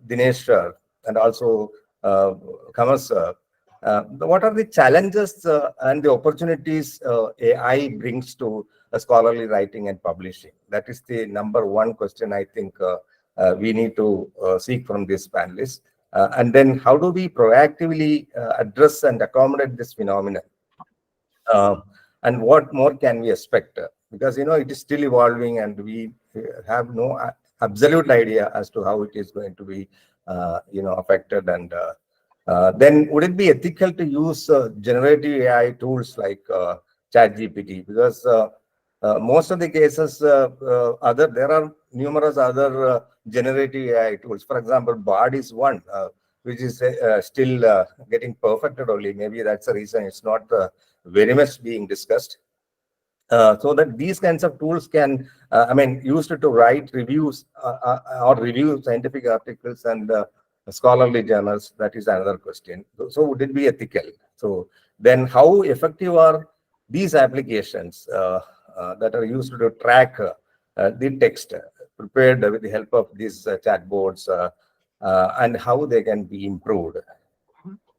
Dinesh sir and also Kamal sir, what are the challenges and the opportunities AI brings to scholarly writing and publishing? That is the number one question I think we need to seek from this panelist. And then how do we proactively address and accommodate this phenomenon? And what more can we expect? Because, it is still evolving and we have no absolute idea as to how it is going to be, affected. And then would it be ethical to use generative AI tools like ChatGPT? Because most of the cases, there are numerous other generative AI tools. For example, Bard is one, which is still getting perfected only. Maybe that's the reason it's not very much being discussed. So that these kinds of tools can, used to write reviews or review scientific articles and scholarly journals. That is another question. So would it be ethical? So then how effective are these applications that are used to track the text prepared with the help of these chatbots, and how they can be improved?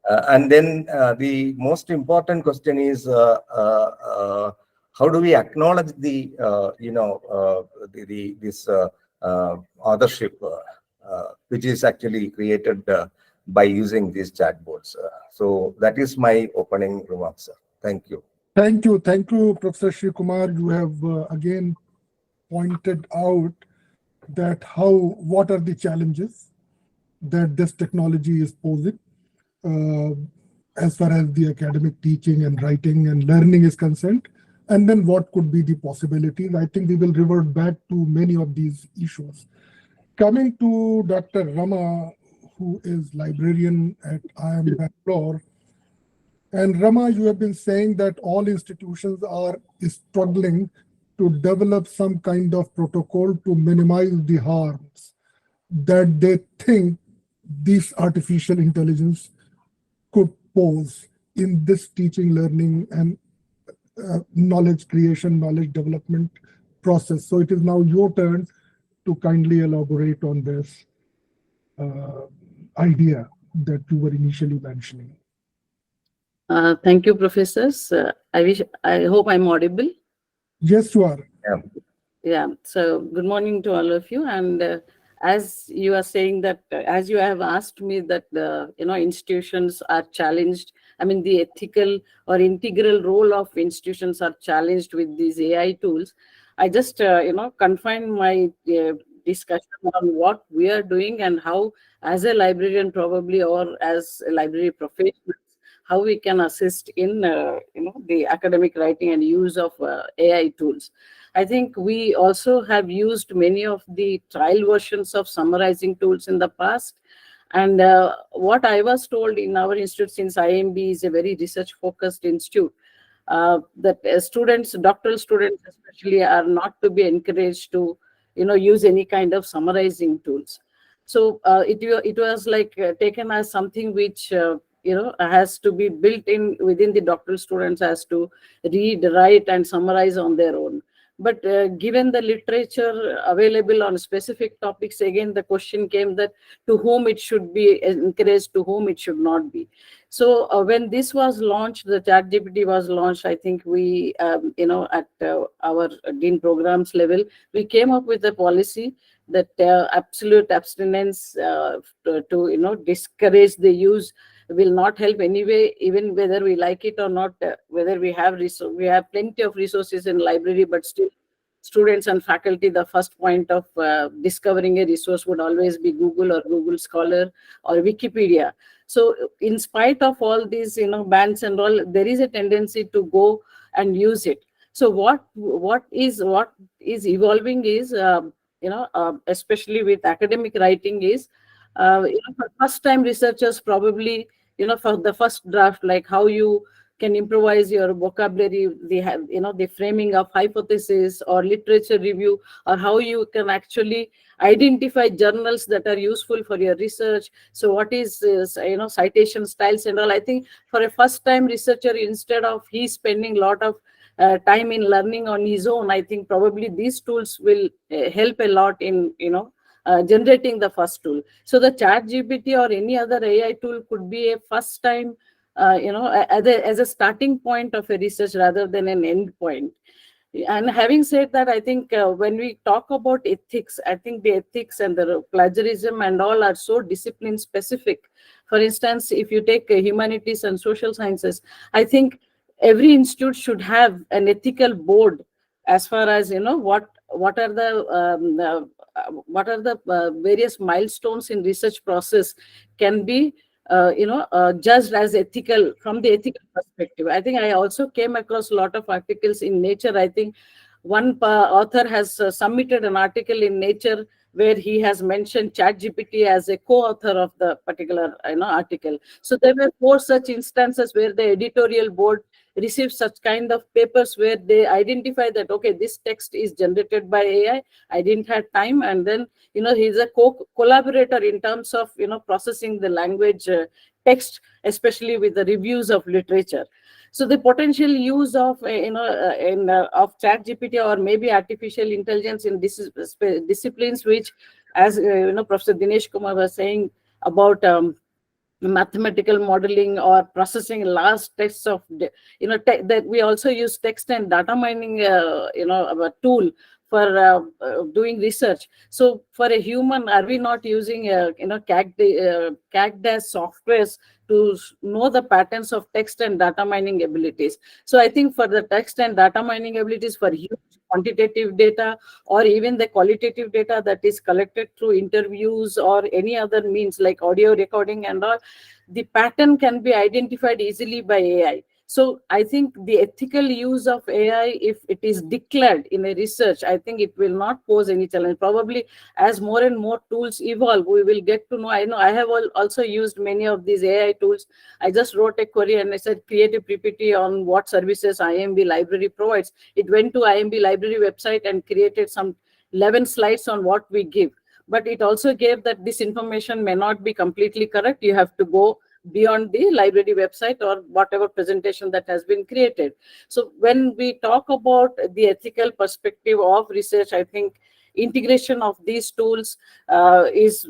And then the most important question is how do we acknowledge the this authorship which is actually created by using these chatbots? So that is my opening remarks, sir. Thank you. Thank you, Professor Shri Kumar. You have again pointed out that what are the challenges that this technology is posing as far as the academic teaching and writing and learning is concerned, and then what could be the possibilities. I think we will revert back to many of these issues. Coming to Dr. Rama, who is librarian at IIM Bangalore. And Rama, you have been saying that all institutions are struggling to develop some kind of protocol to minimize the harms that they think this artificial intelligence could pose in this teaching, learning, and knowledge creation, knowledge development process. So it is now your turn to kindly elaborate on this idea that you were initially mentioning. Thank you, professors. I hope I'm audible. Yes, you are. Yeah. So good morning to all of you. And as you are saying that, as you have asked me that institutions are challenged. I mean, the ethical or integral role of institutions are challenged with these AI tools. I just confine my discussion on what we are doing and how, as a librarian probably, or as a library professional, how we can assist in the academic writing and use of AI tools. I think we also have used many of the trial versions of summarizing tools in the past. And what I was told in our institute, since IMB is a very research-focused institute, that students, doctoral students especially, are not to be encouraged to, use any kind of summarizing tools. So it was like taken as something which has to be built in within the doctoral students, as to read, write, and summarize on their own. But given the literature available on specific topics, again the question came that to whom it should be encouraged, to whom it should not be. So when this was launched, the ChatGPT was launched, I think we, at our Dean programs level, we came up with a policy that absolute abstinence to discourage the use will not help anyway, even whether we like it or not, whether we have we have plenty of resources in library, but still students and faculty, the first point of discovering a resource would always be Google or Google Scholar or Wikipedia. So in spite of all these bans and all, there is a tendency to go and use it. So what is evolving is especially with academic writing is for first time researchers, probably for the first draft, like how you can improvise your vocabulary, the framing of hypothesis or literature review, or how you can actually identify journals that are useful for your research. So what is citation styles and all. I think for a first time researcher, instead of he spending a lot of time in learning on his own, I think probably these tools will help a lot in generating the first tool. So the ChatGPT or any other AI tool could be a first time as a starting point of a research rather than an end point. And having said that, I think when we talk about ethics, I think the ethics and the plagiarism and all are so discipline specific. For instance, if you take humanities and social sciences, I think every institute should have an ethical board, as far as what are the various milestones in research process can be judged as ethical from the ethical perspective. I think I also came across a lot of articles in Nature. I think one author has submitted an article in Nature where he has mentioned ChatGPT as a co-author of the particular article. So there were 4 such instances where the editorial board received such kind of papers where they identify that, okay, this text is generated by AI. I didn't have time, and then he's a collaborator in terms of processing the language text, especially with the reviews of literature. So the potential use of of ChatGPT or maybe artificial intelligence in disciplines which, as Professor Dinesh Kumar was saying about mathematical modeling or processing large texts of that we also use text and data mining a tool for doing research. So for a human, are we not using CAGDAS softwares to know the patterns of text and data mining abilities? So I think for the text and data mining abilities, for huge quantitative data or even the qualitative data that is collected through interviews or any other means like audio recording and all, the pattern can be identified easily by AI. So I think the ethical use of AI, if it is declared in a research, I think it will not pose any challenge. Probably as more and more tools evolve, we will get to know. I know I have also used many of these AI tools. I just wrote a query and I said, create a PPT on what services IMB library provides. It went to IMB library website and created some 11 slides on what we give. But it also gave that this information may not be completely correct. You have to go beyond the library website or whatever presentation that has been created. So when we talk about the ethical perspective of research, I think integration of these tools is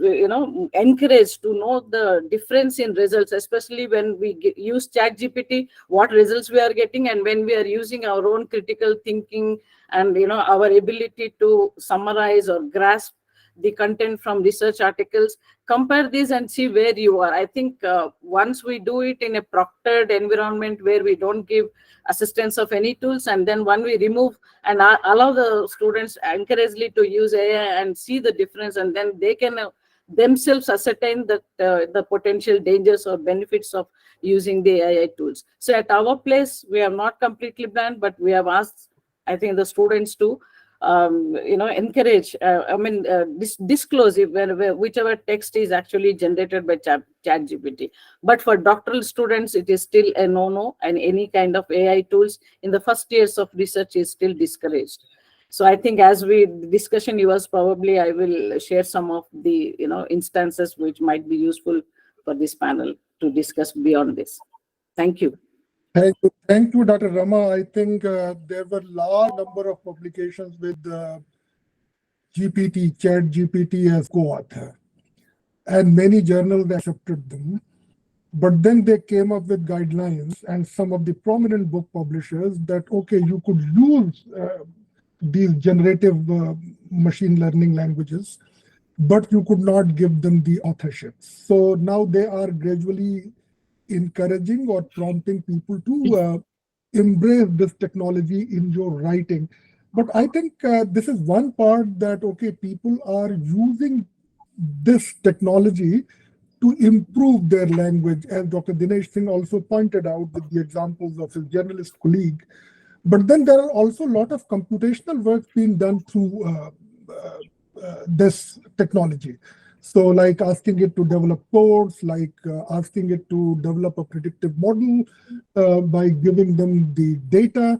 encouraged to know the difference in results, especially when we use ChatGPT, what results we are getting, and when we are using our own critical thinking and our ability to summarize or grasp the content from research articles. Compare these and see where you are. I think once we do it in a proctored environment where we don't give assistance of any tools, and then when we remove and allow the students encouragely to use AI and see the difference, and then they can themselves ascertain that the potential dangers or benefits of using the AI tools. So at our place, we have not completely banned, but we have asked, I think, the students to encourage, disclose whichever text is actually generated by ChatGPT. But for doctoral students, it is still a no-no, and any kind of AI tools in the first years of research is still discouraged. So I think as the discussion yours, probably I will share some of the instances which might be useful for this panel to discuss beyond this. Thank you. Thank you, Dr. Rama. I think there were large number of publications with ChatGPT as co-author, and many journals accepted them. But then they came up with guidelines, and some of the prominent book publishers that, okay, you could use these generative machine learning languages, but you could not give them the authorship. So now they are gradually encouraging or prompting people to embrace this technology in your writing. But I think this is one part that, okay, people are using this technology to improve their language, as Dr. Dinesh Singh also pointed out with the examples of his journalist colleague. But then there are also a lot of computational work being done through this technology. So like asking it to develop codes, like asking it to develop a predictive model by giving them the data.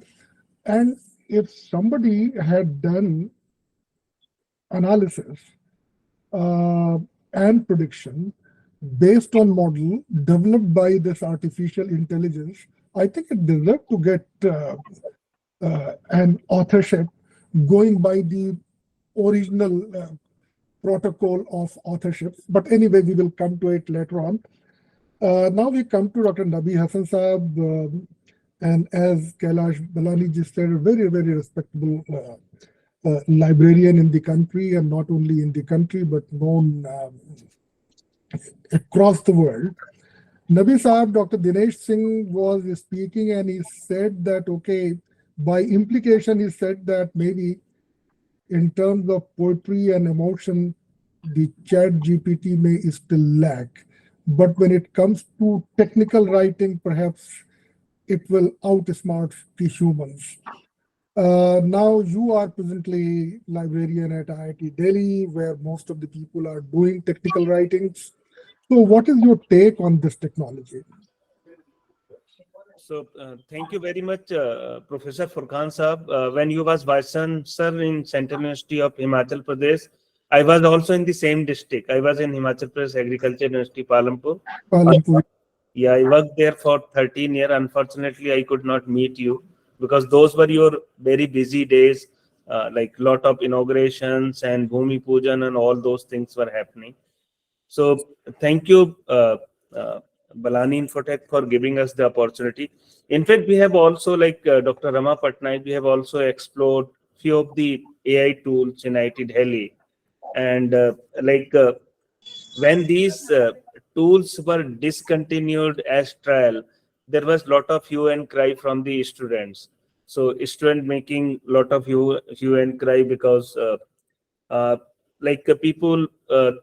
And if somebody had done analysis and prediction based on model developed by this artificial intelligence, I think it deserves to get an authorship going by the original protocol of authorships. But anyway, we will come to it later on. Now we come to Dr. Nabi Hassan Saab, and as Kailash Balani just said, a very, very respectable librarian in the country, and not only in the country, but known across the world. Nabi Saab, Dr. Dinesh Singh was speaking, and he said that, okay, by implication, he said that maybe in terms of poetry and emotion, the ChatGPT may still lack. But when it comes to technical writing, perhaps it will outsmart the humans. Now you are presently librarian at IIT Delhi, where most of the people are doing technical writings. So what is your take on this technology? So thank you very much, Professor Furqan Saab. When you was Vice Chancellor in Central University of Himachal Pradesh, I was also in the same district. I was in Himachal Pradesh Agriculture University, Palampur. Yeah, I worked there for 13 years. Unfortunately, I could not meet you because those were your very busy days, like lot of inaugurations and Bhumi Pujan and all those things were happening. So thank you, Balani Infotech, for giving us the opportunity. In fact, we have also, like Dr. Rama Patnaik, we have also explored few of the AI tools in IIT Delhi. And when these tools were discontinued as trial, there was a lot of hue and cry from the students. So student making a lot of hue and cry because people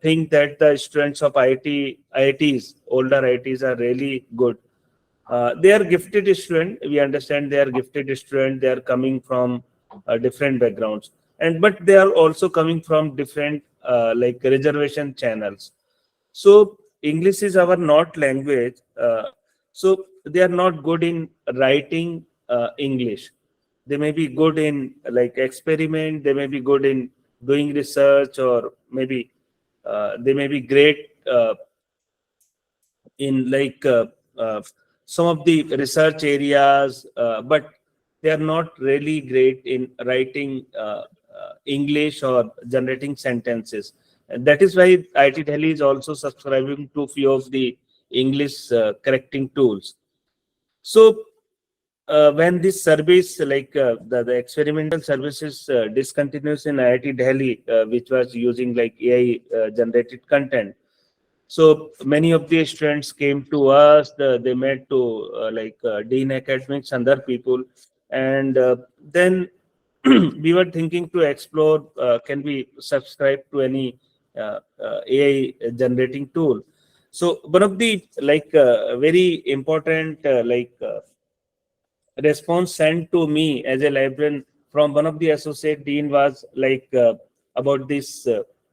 think that the students of IITs, older IITs are really good. They are gifted students. We understand they are gifted students. They are coming from different backgrounds, but they are also coming from different reservation channels. So English is our not language. So they are not good in writing English. They may be good in experiment. They may be good in doing research, or maybe they may be great in some of the research areas, but they are not really great in writing English or generating sentences. And that is why IIT Delhi is also subscribing to few of the English correcting tools. So when this service, the experimental services discontinues in IIT Delhi, which was using AI generated content. So many of the students came to us, they met to Dean Academics and other people. And then we were thinking to explore, can we subscribe to any AI generating tool? So one of the very important response sent to me as a librarian from one of the associate dean was like about this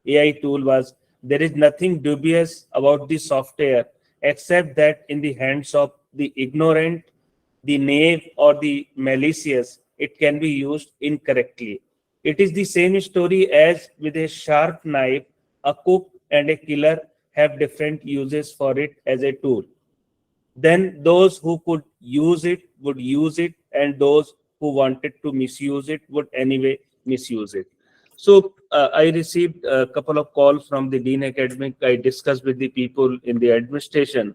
AI tool was, there is nothing dubious about the software except that in the hands of the ignorant, the knave, or the malicious, it can be used incorrectly. It is the same story as with a sharp knife. A cook and a killer have different uses for it as a tool. Then those who could use it would use it, and those who wanted to misuse it would anyway misuse it. So I received a couple of calls from the Dean Academic. I discussed with the people in the administration.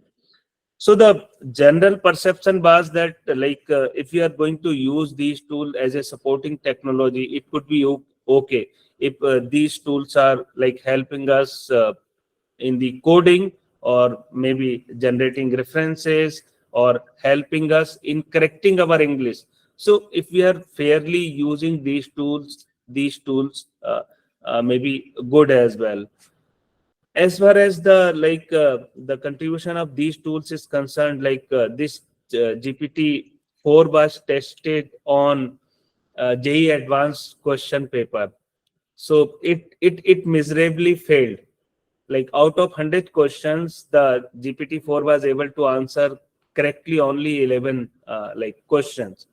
So the general perception was that if you are going to use these tools as a supporting technology, it could be okay. If these tools are like helping us in the coding, or maybe generating references, or helping us in correcting our English. So if we are fairly using these tools may be good as well. As far as the contribution of these tools is concerned, this GPT-4 was tested on JEE advanced question paper. So it miserably failed. Like out of 100 questions, the GPT-4 was able to answer correctly only 11 questions.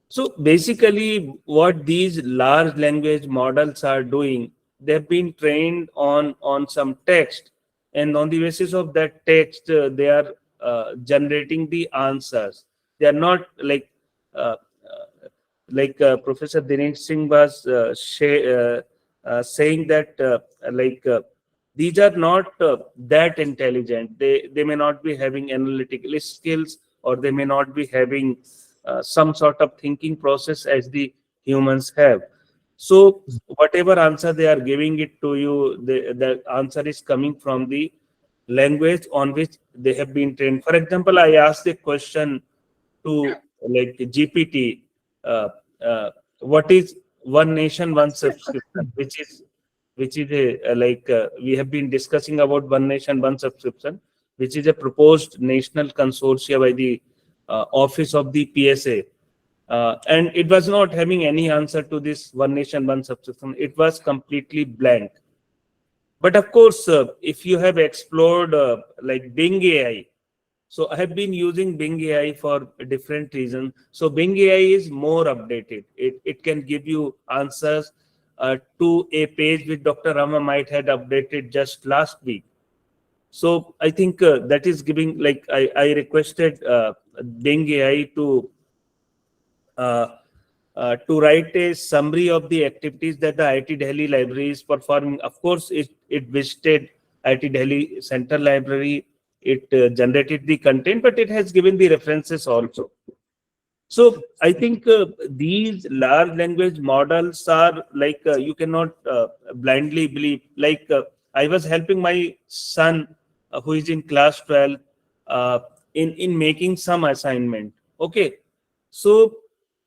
So basically, what these large language models are doing, they've been trained on some text, and on the basis of that text, they are generating the answers. They are not Professor Dinesh Singh was saying that these are not that intelligent. They may not be having analytical skills, or they may not be having some sort of thinking process as the humans have. So whatever answer they are giving it to you, the answer is coming from the language on which they have been trained. For example, I asked a question to GPT, what is one nation, one subscription, which is we have been discussing about one nation, one subscription, which is a proposed national consortia by the office of the PSA. And it was not having any answer to this one nation, one subscription. It was completely blank. But of course, if you have explored Bing AI, so I have been using Bing AI for different reasons. So Bing AI is more updated. It can give you answers to a page which Dr. Rama might had updated just last week. So I think that is giving, I requested Bing AI to write a summary of the activities that the IIT Delhi library is performing. Of course, it visited IIT Delhi Central Library. It generated the content, but it has given the references also. So I think these large language models are you cannot blindly believe. I was helping my son who is in class 12 in making some assignment. Okay, so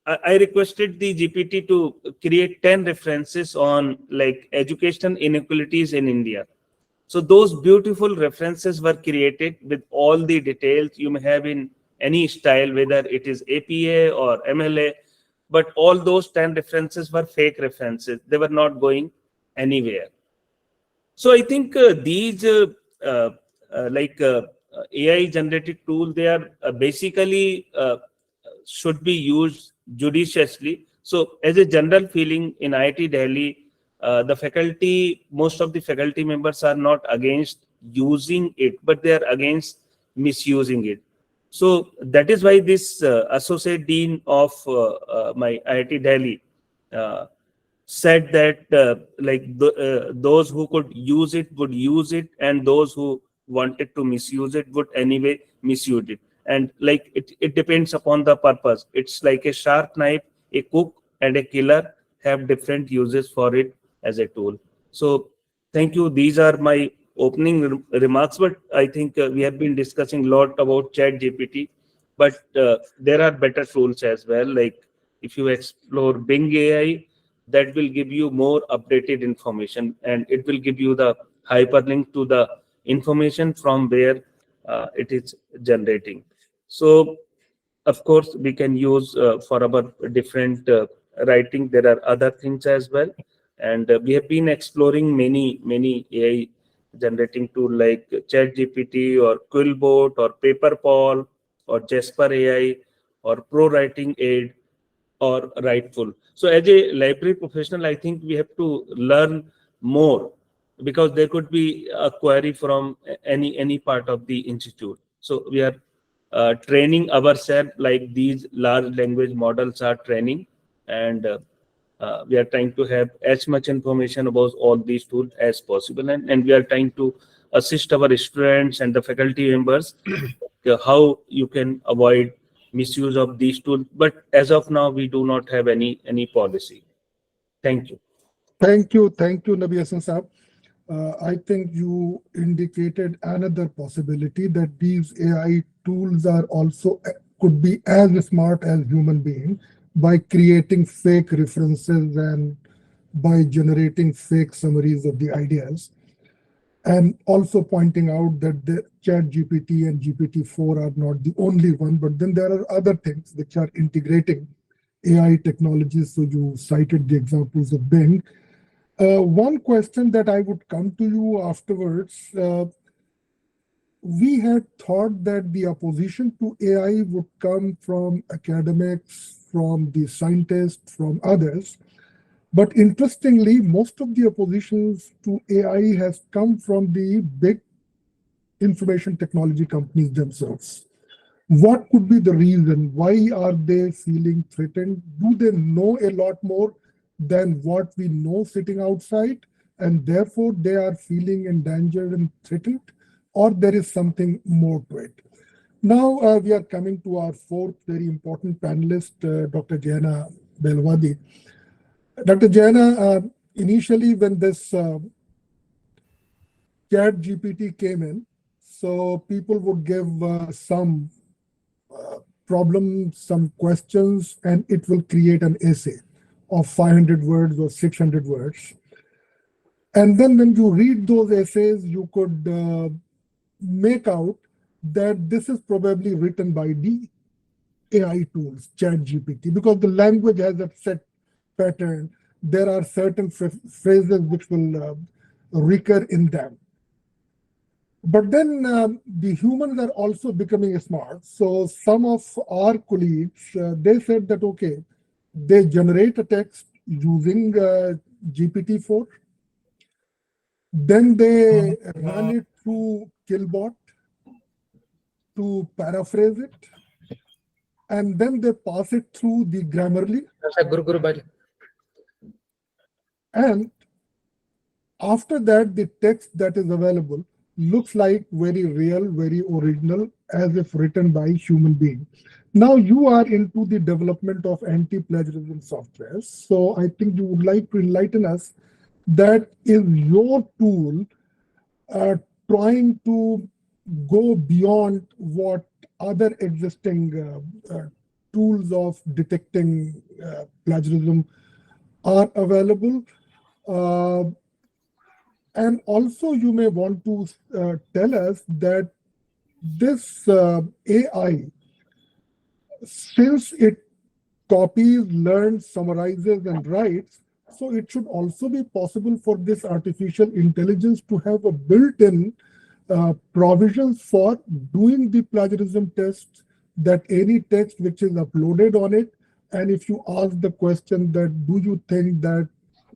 I requested the GPT to create 10 references on education inequalities in India. So those beautiful references were created with all the details you may have in any style, whether it is APA or MLA, but all those 10 references were fake references. They were not going anywhere. So I think these AI generated tools, they are basically should be used judiciously. So as a general feeling in IIT Delhi, the faculty, most of the faculty members are not against using it, but they are against misusing it. So that is why this associate dean of my IIT Delhi said that those who could use it would use it, and those who wanted to misuse it would anyway misuse it. And it depends upon the purpose. It's like a sharp knife. A cook and a killer have different uses for it as a tool. So thank you. These are my opening remarks, but I think we have been discussing a lot about ChatGPT, but there are better tools as well. Like if you explore Bing AI, that will give you more updated information, and it will give you the hyperlink to the information from where it is generating. So of course we can use for our different writing, there are other things as well. And we have been exploring many AI generating tool like ChatGPT or Quillbot or Paperpal or Jasper AI or Pro Writing Aid or Writeful. So as a library professional, I think we have to learn more, because there could be a query from any part of the institute. So we are training ourselves like these large language models are training, and we are trying to have as much information about all these tools as possible, and we are trying to assist our students and the faculty members how you can avoid misuse of these tools. But as of now, we do not have any policy. Thank you. Thank you, Nabi Hassan Saab. I think you indicated another possibility that these AI tools are also could be as smart as human beings by creating fake references and by generating fake summaries of the ideas. And also pointing out that the ChatGPT and GPT-4 are not the only one, but then there are other things which are integrating AI technologies. So you cited the examples of Bing. One question that I would come to you afterwards, we had thought that the opposition to AI would come from academics, from the scientists, from others. But interestingly, most of the oppositions to AI has come from the big information technology companies themselves. What could be the reason? Why are they feeling threatened? Do they know a lot more than what we know sitting outside, and therefore they are feeling endangered and threatened, or there is something more to it? Now we are coming to our fourth very important panelist, Dr. Jaina Belwadi. Dr. Jaina, initially when this ChatGPT came in, so people would give some problems, some questions, and it will create an essay of 500 words or 600 words. And then when you read those essays, you could make out that this is probably written by the AI tools, ChatGPT, because the language has a set pattern. There are certain phrases which will recur in them. But then the humans are also becoming smart. So some of our colleagues, they said that, okay, they generate a text using GPT-4. Then they run it through Killbot to paraphrase it. And then they pass it through the Grammarly. And after that, the text that is available looks like very real, very original, as if written by human being. Now you are into the development of anti-plagiarism software. So I think you would like to enlighten us, that is your tool trying to go beyond what other existing tools of detecting plagiarism are available? And also you may want to tell us that this AI, since it copies, learns, summarizes, and writes, so it should also be possible for this artificial intelligence to have a built-in provisions for doing the plagiarism test, that any text which is uploaded on it, and if you ask the question that do you think that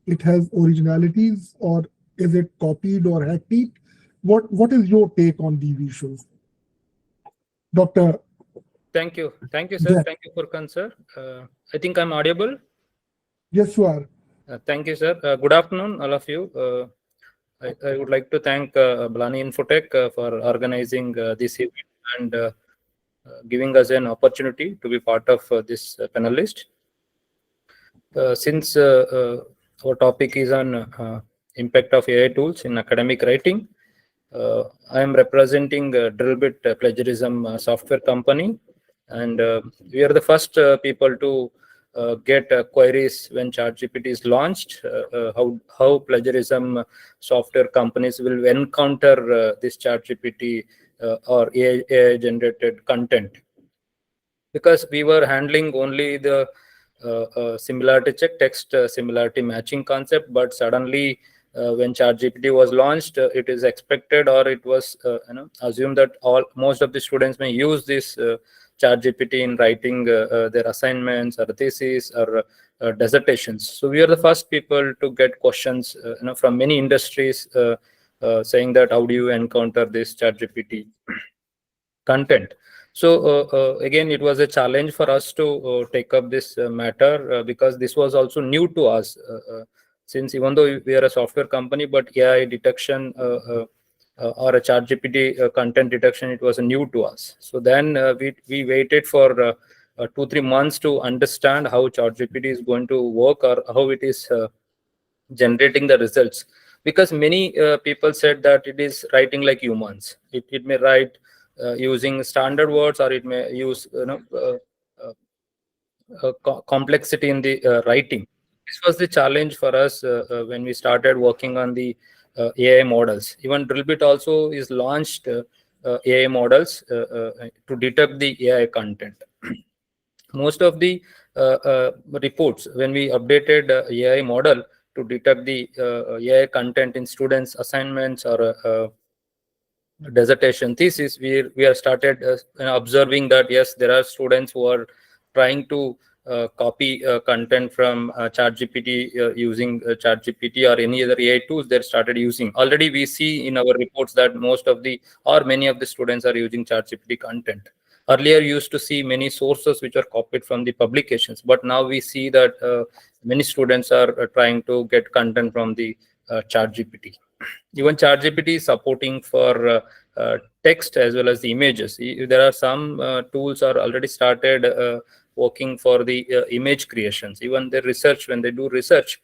it has originalities, or is it copied or hacked, what is your take on these issues? Dr. Thank you, sir. Yeah. Thank you, Furkan, sir. I think I'm audible. Yes, you are. Thank you, sir. Good afternoon, all of you. I would like to thank Balani Infotech for organizing this event and giving us an opportunity to be part of this panelist. Since our topic is on impact of AI tools in academic writing, I am representing Drillbit Plagiarism software company, and we are the first people to get queries when ChatGPT is launched, how plagiarism software companies will encounter this ChatGPT or AI generated content. Because we were handling only the similarity check, text similarity matching concept, but suddenly when ChatGPT was launched, it is expected, or it was assumed that most of the students may use this ChatGPT in writing their assignments or thesis or dissertations. So we are the first people to get questions from many industries saying that how do you encounter this ChatGPT content. So again, it was a challenge for us to take up this matter because this was also new to us. Since even though we are a software company, but AI detection or a ChatGPT content detection, it was new to us. So then we waited for 2-3 months to understand how ChatGPT is going to work, or how it is generating the results, because many people said that it is writing like humans. It may write using standard words, or it may use complexity in the writing. This was the challenge for us when we started working on the AI models. Even Drillbit also is launched AI models to detect the AI content. Most of the reports, when we updated AI model to detect the AI content in students' assignments or dissertation thesis, we are started observing that yes, there are students who are trying to copy content from ChatGPT using ChatGPT or any other AI tools they started using. Already we see in our reports that most of the or many of the students are using ChatGPT content. Earlier, you used to see many sources which are copied from the publications, but now we see that many students are trying to get content from the ChatGPT. Even ChatGPT is supporting for text as well as the images. There are some tools are already started working for the image creations. Even the research, when they do research,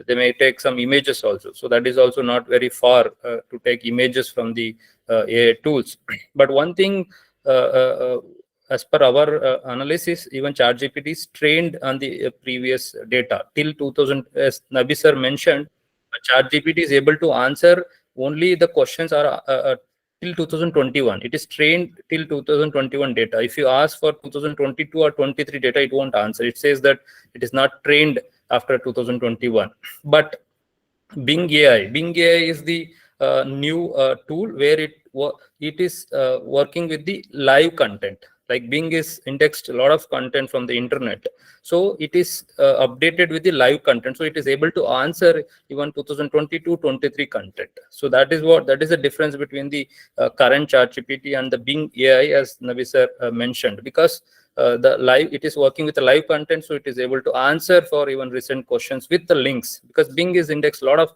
they may take some images also. So that is also not very far to take images from the AI tools. But one thing, as per our analysis, even ChatGPT is trained on the previous data till 2000. As Nabi sir mentioned, ChatGPT is able to answer only the questions are till 2021. It is trained till 2021 data. If you ask for 2022 or 23 data, it won't answer. It says that it is not trained after 2021. But Bing AI is the new tool where it is working with the live content. Like Bing is indexed a lot of content from the internet, so it is updated with the live content. So it is able to answer even 2022-23 content. So that is the difference between the current ChatGPT and the Bing AI, as Navi sir mentioned, because it is working with the live content, so it is able to answer for even recent questions with the links, because Bing is indexed a lot of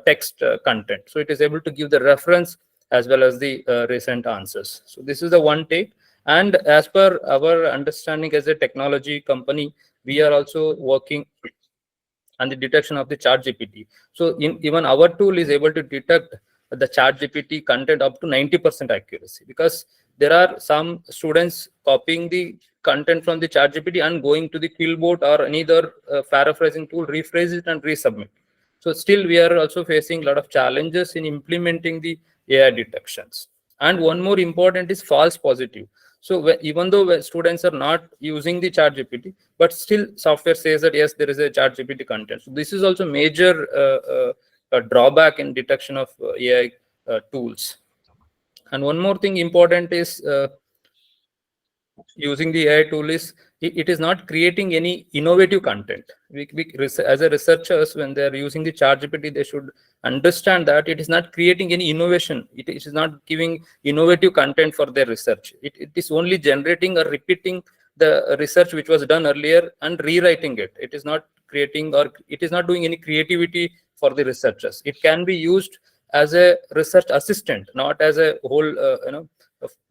text content, so it is able to give the reference as well as the recent answers. So this is the one take. And as per our understanding as a technology company, we are also working on the detection of the ChatGPT. So even our tool is able to detect the ChatGPT content up to 90% accuracy, because there are some students copying the content from the ChatGPT and going to the Quillbot or any other paraphrasing tool, rephrase it and resubmit. So still we are also facing a lot of challenges in implementing the AI detections. And one more important is false positive. So even though students are not using the ChatGPT, but still software says that yes, there is a ChatGPT content. So this is also major drawback in detection of AI tools. And one more thing important is using the AI tool is it is not creating any innovative content. As a researchers, when they are using the ChatGPT, they should understand that it is not creating any innovation. It is not giving innovative content for their research. It is only generating or repeating the research which was done earlier and rewriting it. It is not creating, or it is not doing any creativity for the researchers. It can be used as a research assistant, not as a whole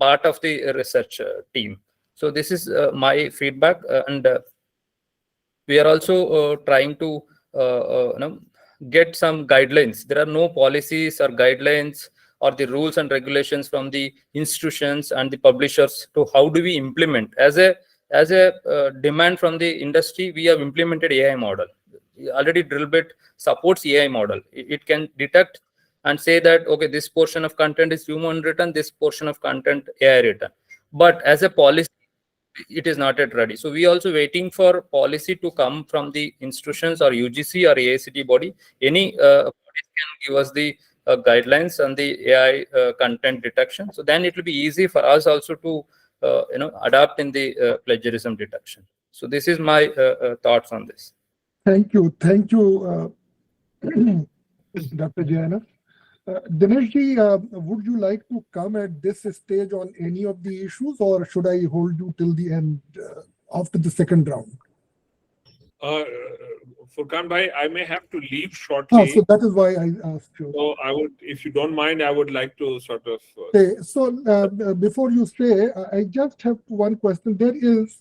part of the research team. So this is my feedback, and we are also trying to get some guidelines. There are no policies or guidelines or the rules and regulations from the institutions and the publishers to how do we implement. As a demand from the industry, we have implemented AI model. Already Drillbit supports AI model. It can detect and say that okay, this portion of content is human written, this portion of content AI written. But as a policy, it is not yet ready. So we also waiting for policy to come from the institutions or UGC or AICTE body. Any bodies can give us the guidelines on the AI content detection. So then it will be easy for us also to adapt in the plagiarism detection. So this is my thoughts on this. Thank you. Thank you, Dr. Jaina. Dineshji, would you like to come at this stage on any of the issues, or should I hold you till the end after the second round? Furkan bhai, I may have to leave shortly. So that is why I asked you. So I would, if you don't mind, I would like to sort of. So before you say, I just have one question. There is,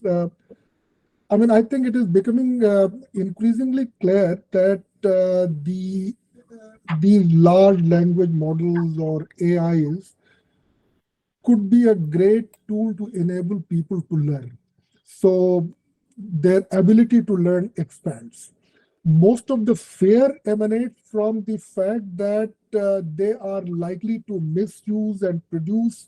I think it is becoming increasingly clear that these large language models or AIs could be a great tool to enable people to learn. So their ability to learn expands. Most of the fear emanates from the fact that they are likely to misuse and produce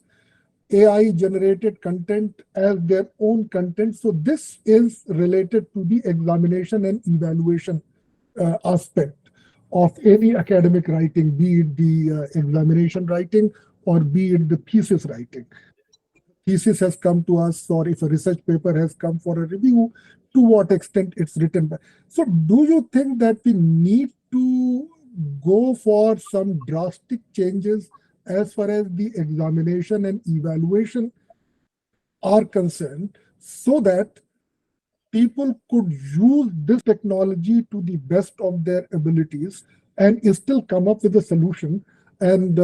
AI-generated content as their own content. So this is related to the examination and evaluation aspect of any academic writing, be it the examination writing or be it the thesis writing. Thesis has come to us, or if a research paper has come for a review, to what extent it's written by. So do you think that we need to go for some drastic changes as far as the examination and evaluation are concerned, so that people could use this technology to the best of their abilities and still come up with a solution? And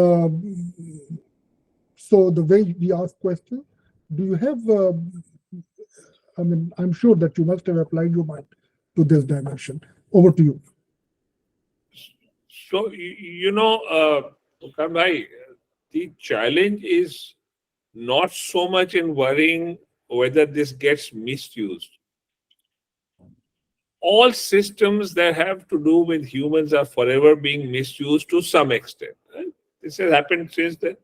so the way we ask questions, do you have, I'm sure that you must have applied your mind to this dimension. Over to you. So, Furkan bhai, the challenge is not so much in worrying whether this gets misused. All systems that have to do with humans are forever being misused to some extent. Right? This has happened since the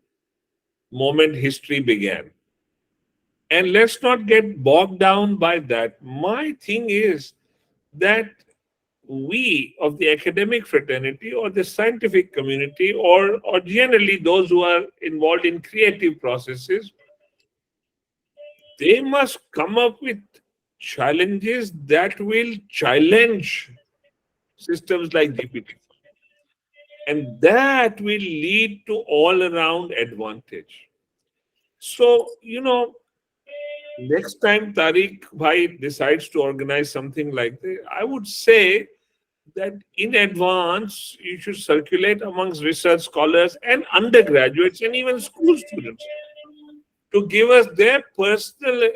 moment history began. And let's not get bogged down by that. My thing is that we of the academic fraternity or the scientific community or generally those who are involved in creative processes, they must come up with challenges that will challenge systems like GPT. And that will lead to all-around advantage. So, next time Tariq Bhai decides to organize something like this, I would say that in advance, you should circulate amongst research scholars and undergraduates and even school students to give us their personal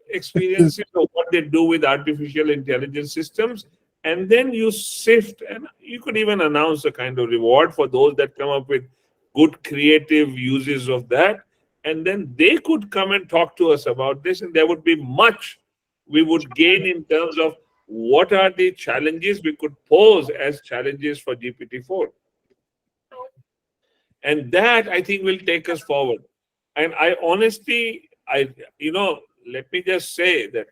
experiences of what they do with artificial intelligence systems. And then you sift, and you could even announce a kind of reward for those that come up with good creative uses of that. And then they could come and talk to us about this, and there would be much we would gain in terms of what are the challenges we could pose as challenges for GPT-4. And that, I think, will take us forward. And I honestly, let me just say that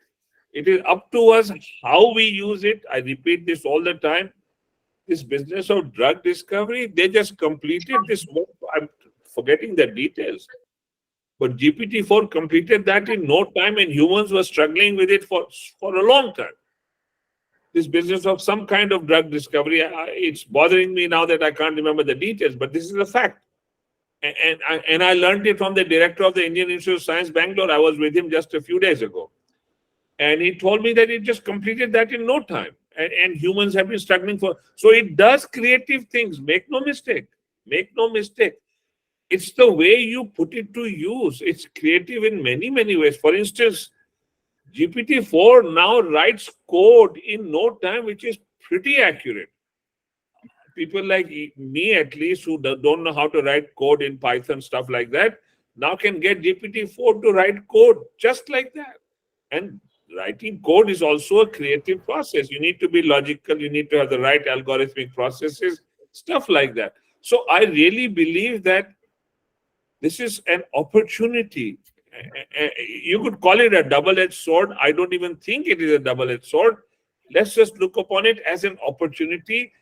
it is up to us how we use it. I repeat this all the time. This business of drug discovery, they just completed this work. I'm forgetting the details. But GPT-4 completed that in no time, and humans were struggling with it for a long time. This business of some kind of drug discovery, it's bothering me now that I can't remember the details, but this is a fact. And I learned it from the director of the Indian Institute of Science, Bangalore. I was with him just a few days ago. And he told me that it just completed that in no time. And humans have been struggling for. So it does creative things. Make no mistake. Make no mistake. It's the way you put it to use. It's creative in many, many ways. For instance, GPT-4 now writes code in no time, which is pretty accurate. People like me, at least, who don't know how to write code in Python, stuff like that, now can get GPT-4 to write code just like that. And writing code is also a creative process. You need to be logical. You need to have the right algorithmic processes, stuff like that. So I really believe that this is an opportunity. you could call it a double-edged sword. I don't even think it is a double-edged sword. Let's just look upon it as an opportunity.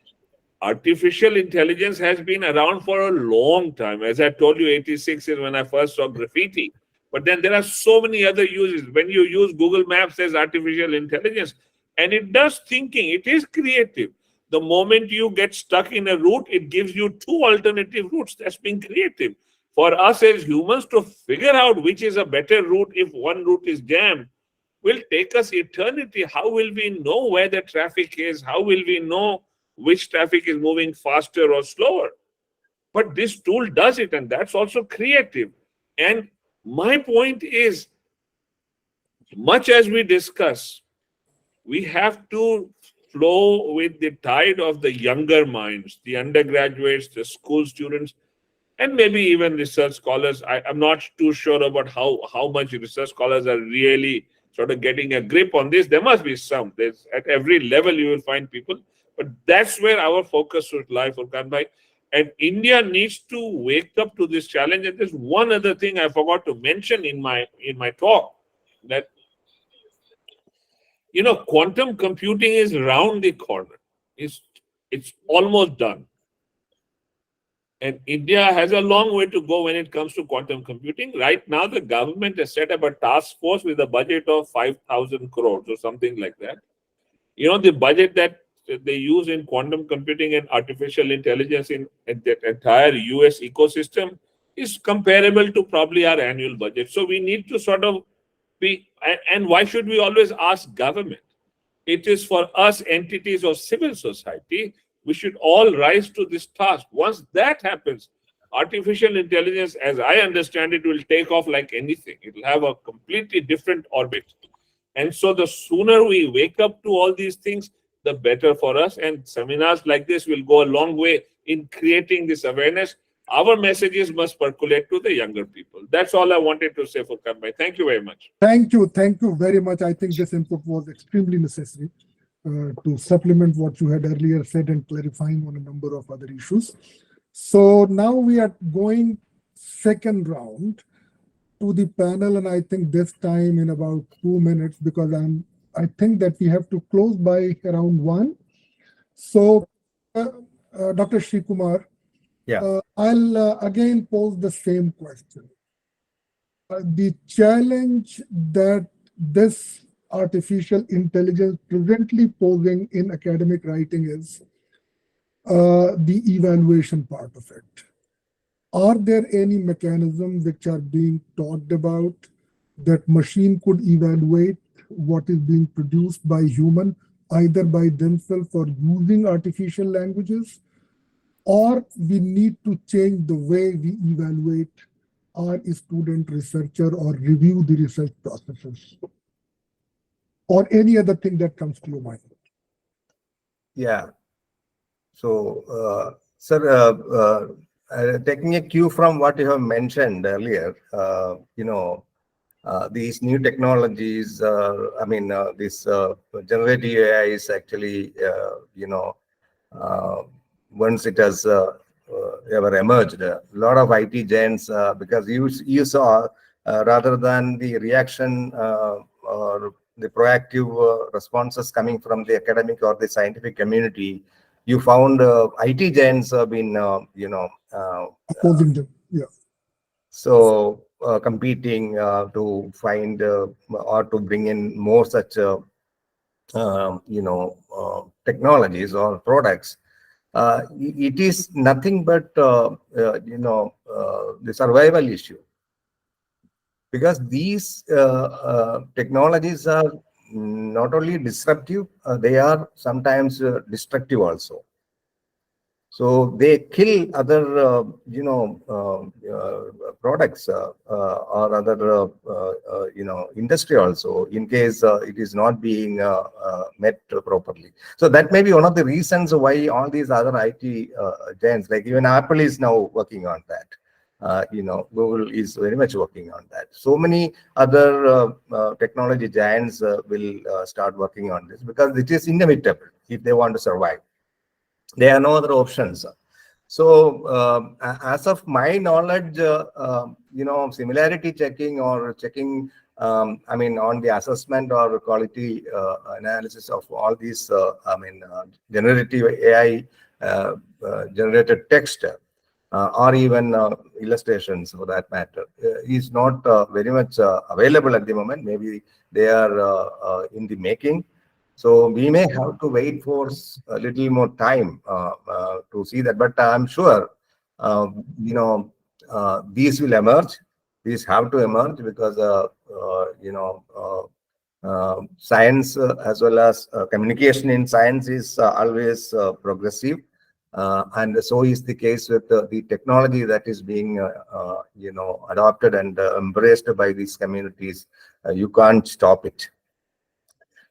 Artificial intelligence has been around for a long time. As I told you, 86 is when I first saw graffiti. But then there are so many other uses. When you use Google Maps as artificial intelligence, and it does thinking, it is creative. The moment you get stuck in a route, it gives you two alternative routes. That's being creative. For us as humans to figure out which is a better route if one route is jammed will take us eternity. How will we know where the traffic is? How will we know which traffic is moving faster or slower? But this tool does it, and that's also creative. And my point is, much as we discuss, we have to flow with the tide of the younger minds, the undergraduates, the school students, and maybe even research scholars. I'm not too sure about how much research scholars are really sort of getting a grip on this. There must be some. There's, at every level you will find people, but that's where our focus should lie, Furkan bhai. And India needs to wake up to this challenge. And there's one other thing I forgot to mention in my talk, that quantum computing is around the corner. It's almost done. And India has a long way to go when it comes to quantum computing. Right now, the government has set up a task force with a budget of 5,000 crores or something like that. The budget that they use in quantum computing and artificial intelligence in the entire US ecosystem is comparable to probably our annual budget. So we need to sort of and why should we always ask government? It is for us, entities of civil society, we should all rise to this task. Once that happens, artificial intelligence, as I understand it, will take off like anything. It will have a completely different orbit. And so the sooner we wake up to all these things, the better for us. And seminars like this will go a long way in creating this awareness. Our messages must percolate to the younger people. That's all I wanted to say, Furkan bhai. Thank you very much. Thank you very much. I think this input was extremely necessary to supplement what you had earlier said and clarifying on a number of other issues. So now we are going second round to the panel, and I think this time in about 2 minutes, because I think that we have to close by around 1. So Dr. Srikumar, Yeah. I'll again pose the same question. The challenge that this artificial intelligence presently posing in academic writing is the evaluation part of it. Are there any mechanisms which are being talked about that machine could evaluate what is being produced by human, either by themselves or using artificial languages? Or we need to change the way we evaluate our student researcher or review the research processes? Or any other thing that comes to your mind? Yeah. So, sir, taking a cue from what you have mentioned earlier, these new technologies, this generative AI is actually, once it has ever emerged, a lot of IT giants, because you saw, rather than the reaction or the proactive responses coming from the academic or the scientific community, you found IT giants have been, Opposing them, yeah. So competing to find or to bring in more such, technologies or products. It is nothing but, the survival issue. Because these technologies are not only disruptive, they are sometimes destructive also. So they kill other, products or other, industry also, in case it is not being met properly. So that may be one of the reasons why all these other IT giants, like even Apple, is now working on that. Google is very much working on that. So many other technology giants will start working on this, because it is inevitable if they want to survive. There are no other options. So as of my knowledge, similarity checking or checking, on the assessment or quality analysis of all these, generative AI generated text or even illustrations for that matter is not very much available at the moment. Maybe they are in the making. So we may have to wait for a little more time to see that. But I'm sure, these will emerge. These have to emerge because, science as well as communication in science is always progressive. And so is the case with the technology that is being, adopted and embraced by these communities. You can't stop it.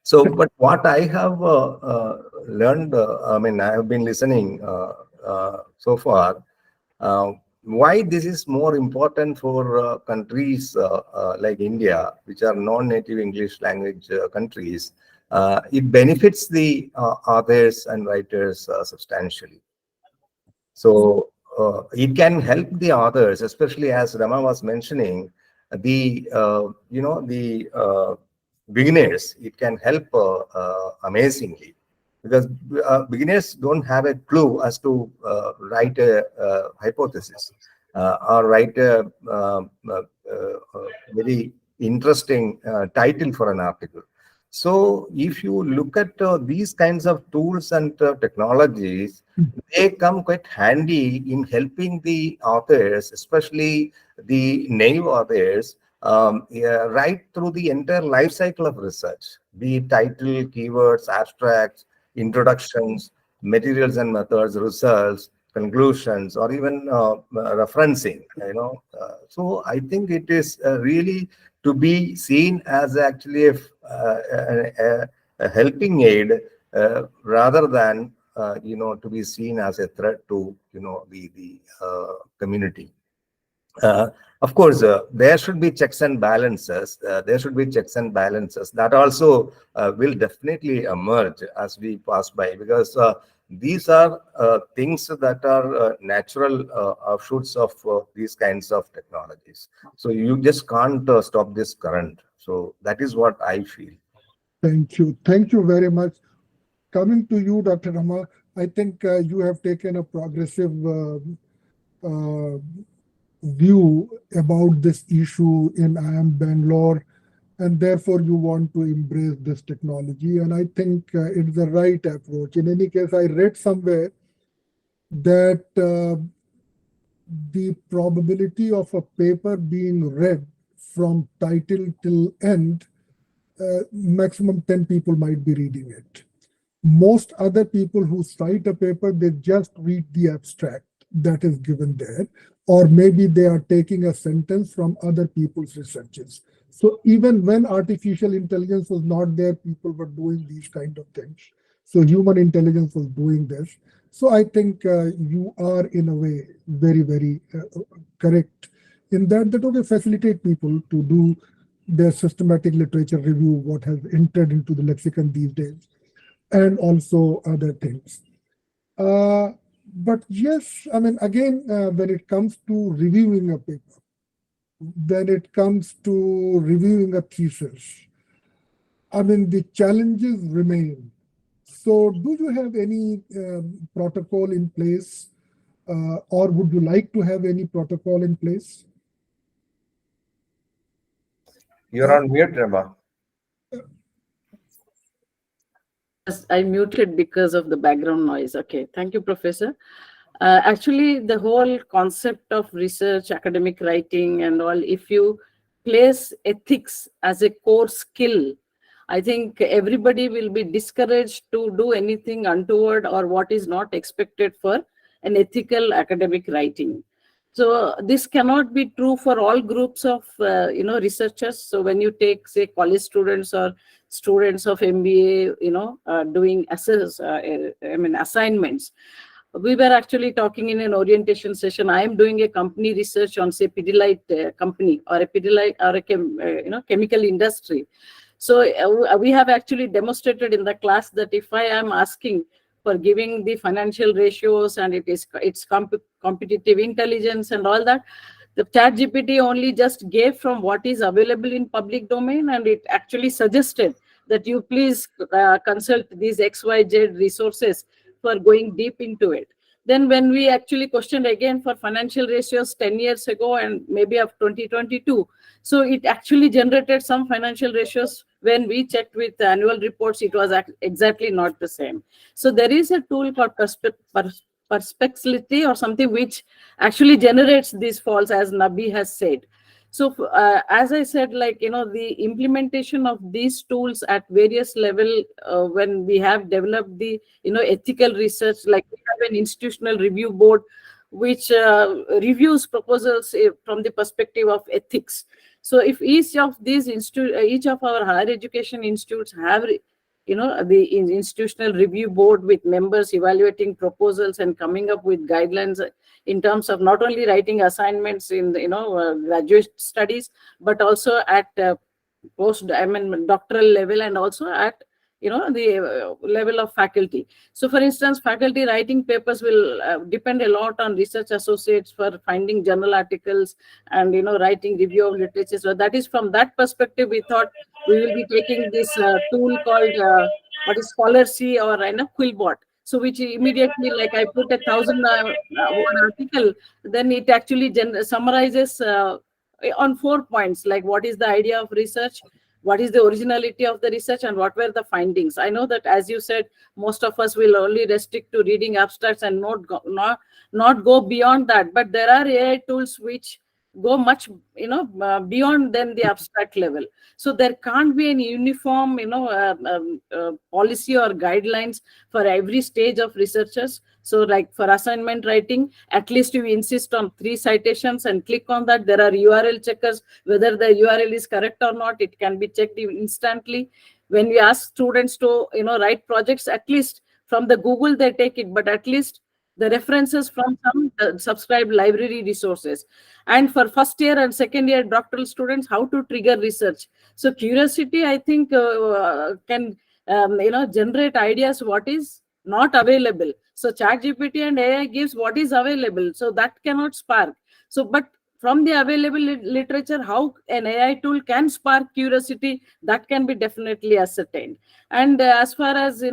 So, but what I have learned, I have been listening so far, why this is more important for countries like India, which are non-native English language countries. It benefits the authors and writers substantially. So it can help the authors, especially as Rama was mentioning, the beginners. It can help amazingly, because beginners don't have a clue as to write a hypothesis or write a very interesting title for an article. So if you look at these kinds of tools and technologies, they come quite handy in helping the authors, especially the native authors, right through the entire life cycle of research, be it title, keywords, abstracts, introductions, materials and methods, results, conclusions, or even referencing. So I think it is really to be seen as actually a helping aid rather than to be seen as a threat to the community. Of course, there should be checks and balances. That also will definitely emerge as we pass by, because these are things that are natural offshoots of these kinds of technologies. So you just can't stop this current. So that is what I feel. Thank you. Thank you very much. Coming to you, Dr. Rama, I think you have taken a progressive view about this issue in IIM Bangalore, and therefore you want to embrace this technology. And I think it's the right approach. In any case, I read somewhere that the probability of a paper being read from title till end, maximum 10 people might be reading it. Most other people who cite a paper, they just read the abstract that is given there, or maybe they are taking a sentence from other people's researches. So even when artificial intelligence was not there, people were doing these kind of things. So human intelligence was doing this. So I think you are in a way very, very correct in that okay, facilitate people to do their systematic literature review, what has entered into the lexicon these days, and also other things. But yes, again, when it comes to reviewing a paper, when it comes to reviewing a thesis, the challenges remain. So do you have any protocol in place, or would you like to have any protocol in place? You're on mute, Rama. I muted because of the background noise. Okay, thank you, Professor. Actually, the whole concept of research, academic writing and all, if you place ethics as a core skill, I think everybody will be discouraged to do anything untoward or what is not expected for an ethical academic writing. So this cannot be true for all groups of researchers. So when you take, say, college students or students of MBA, doing assignments. We were actually talking in an orientation session. I am doing a company research on, say, Pidilite company or a Pidilite or a chemical industry. So we have actually demonstrated in the class that if I am asking for giving the financial ratios, and it's competitive intelligence and all that. The ChatGPT only just gave from what is available in public domain, and it actually suggested that you please consult these XYZ resources for going deep into it. Then when we actually questioned again for financial ratios 10 years ago and maybe of 2022, so it actually generated some financial ratios. When we checked with the annual reports, it was exactly not the same. So there is a tool called Perplexity or something which actually generates these faults, as Nabi has said. So as I said, like, the implementation of these tools at various level, when we have developed the, ethical research, like we have an institutional review board, which reviews proposals from the perspective of ethics. So if each of these each of our higher education institutes have, the institutional review board with members evaluating proposals and coming up with guidelines in terms of not only writing assignments in the, graduate studies, but also at doctoral level, and also at the level of faculty. So for instance, faculty writing papers will depend a lot on research associates for finding journal articles and writing review of literature. So that is, from that perspective, we thought we will be taking this tool called what is Scholarcy or Quillbot. So which immediately, like I put 1,000 word article, then it actually summarizes on 4 points, like what is the idea of research, what is the originality of the research, and what were the findings. I know that, as you said, most of us will only restrict to reading abstracts and not go beyond that. But there are AI tools which go much beyond than the abstract level. So there can't be any uniform policy or guidelines for every stage of researchers. So like for assignment writing, at least we insist on 3 citations and click on that. There are URL checkers, whether the URL is correct or not, it can be checked instantly. When we ask students to write projects, at least from the Google they take it, but at least the references from some subscribed library resources. And for first year and second year doctoral students, how to trigger research. So curiosity, I think, can generate ideas what is not available. So ChatGPT and AI gives what is available, so that cannot spark. So but from the available literature, how an AI tool can spark curiosity, that can be definitely ascertained. And as far as the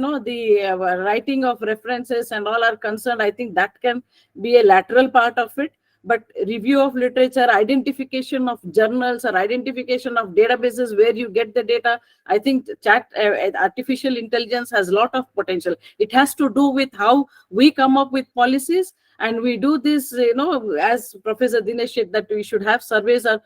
writing of references and all are concerned, I think that can be a lateral part of it. But review of literature, identification of journals, or identification of databases where you get the data, I think artificial intelligence has a lot of potential. It has to do with how we come up with policies. And we do this, as Professor Dinesh said, that we should have surveys of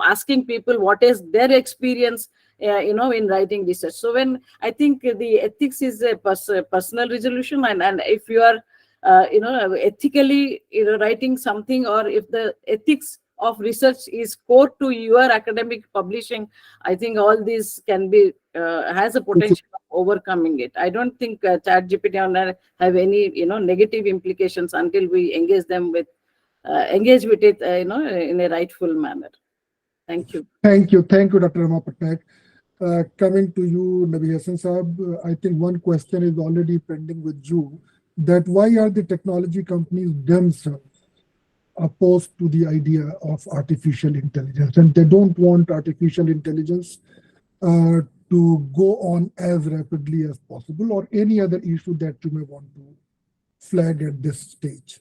asking people what is their experience, in writing research. So when I think the ethics is a personal resolution, and if you are, ethically, writing something, or if the ethics of research is core to your academic publishing, I think all these can be has a potential of overcoming it. I don't think ChatGPT have any negative implications until we engage with it in a rightful manner. Thank you. Thank you, Dr. Rama Patnaik. Coming to you, Nabi Hassan Saab, I think one question is already pending with you, that why are the technology companies themselves opposed to the idea of artificial intelligence, and they don't want artificial intelligence to go on as rapidly as possible, or any other issue that you may want to flag at this stage?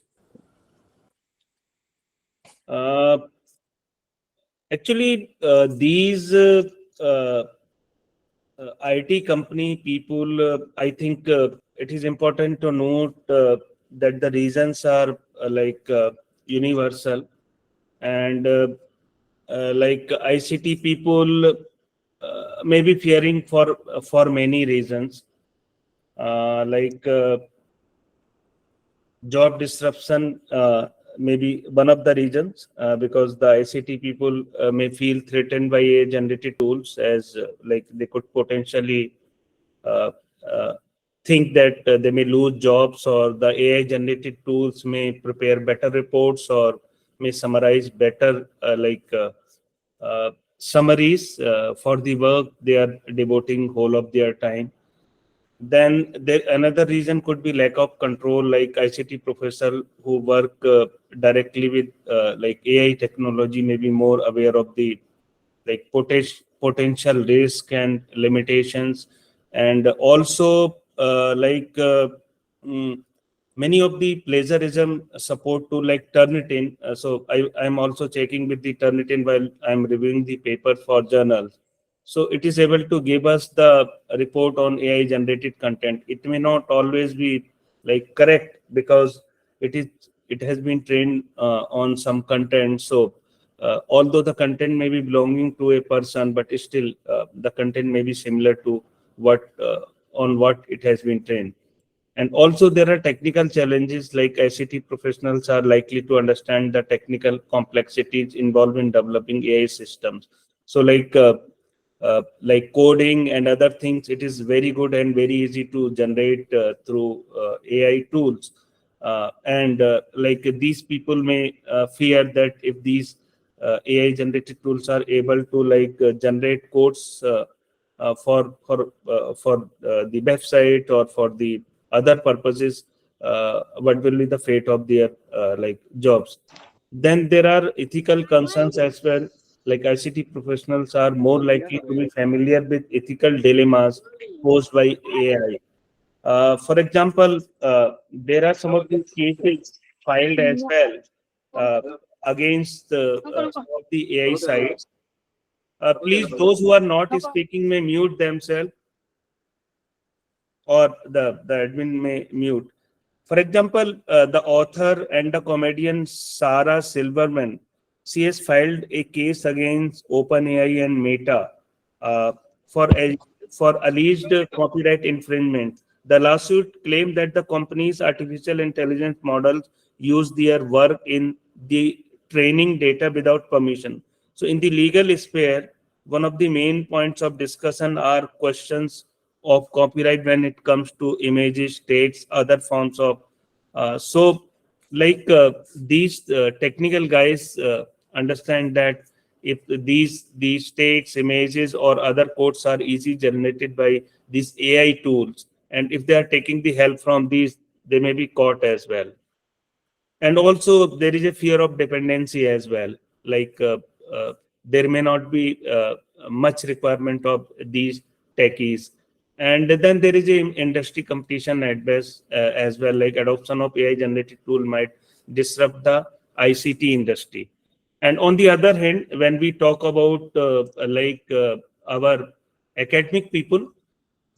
Actually, these IT company people, I think it is important to note that the reasons are universal, and like ICT people may be fearing for many reasons, job disruption may be one of the reasons, because the ICT people may feel threatened by AI-generated tools, as they could potentially think that they may lose jobs, or the AI-generated tools may prepare better reports, or may summarize better summaries for the work they are devoting whole of their time. Then another reason could be lack of control, like ICT professor who work directly with like AI technology may be more aware of the like potential risk and limitations, and also many of the plagiarism support to like Turnitin. So I'm also checking with the Turnitin while I'm reviewing the paper for journals. So it is able to give us the report on AI generated content. It may not always be like correct because it has been trained on some content. So although the content may be belonging to a person, but still the content may be similar to what on what it has been trained. And also there are technical challenges, like ICT professionals are likely to understand the technical complexities involved in developing AI systems. So like coding and other things, it is very good and very easy to generate through AI tools. And like these people may fear that if these AI generated tools are able to like generate codes for the website or for the other purposes, what will be the fate of their like jobs. Then there are ethical concerns as well, like ICT professionals are more likely to be familiar with ethical dilemmas posed by AI. For example, there are some of the cases filed as well against some of the AI sites. Please, those who are not speaking may mute themselves, or the admin may mute. For example, the author and the comedian Sarah Silverman, she has filed a case against OpenAI and Meta uh, for for alleged copyright infringement. The lawsuit claimed that the company's artificial intelligence models use their work in the training data without permission. So, in the legal sphere, one of the main points of discussion are questions of copyright when it comes to images, text, other forms of. These technical guys understand that if these text, images, or other codes are easy generated by these AI tools, and if they are taking the help from these, they may be caught as well. And also there is a fear of dependency as well, like there may not be much requirement of these techies. And then there is a industry competition at best as well, like adoption of AI generated tool might disrupt the ICT industry. And on the other hand, when we talk about our academic people,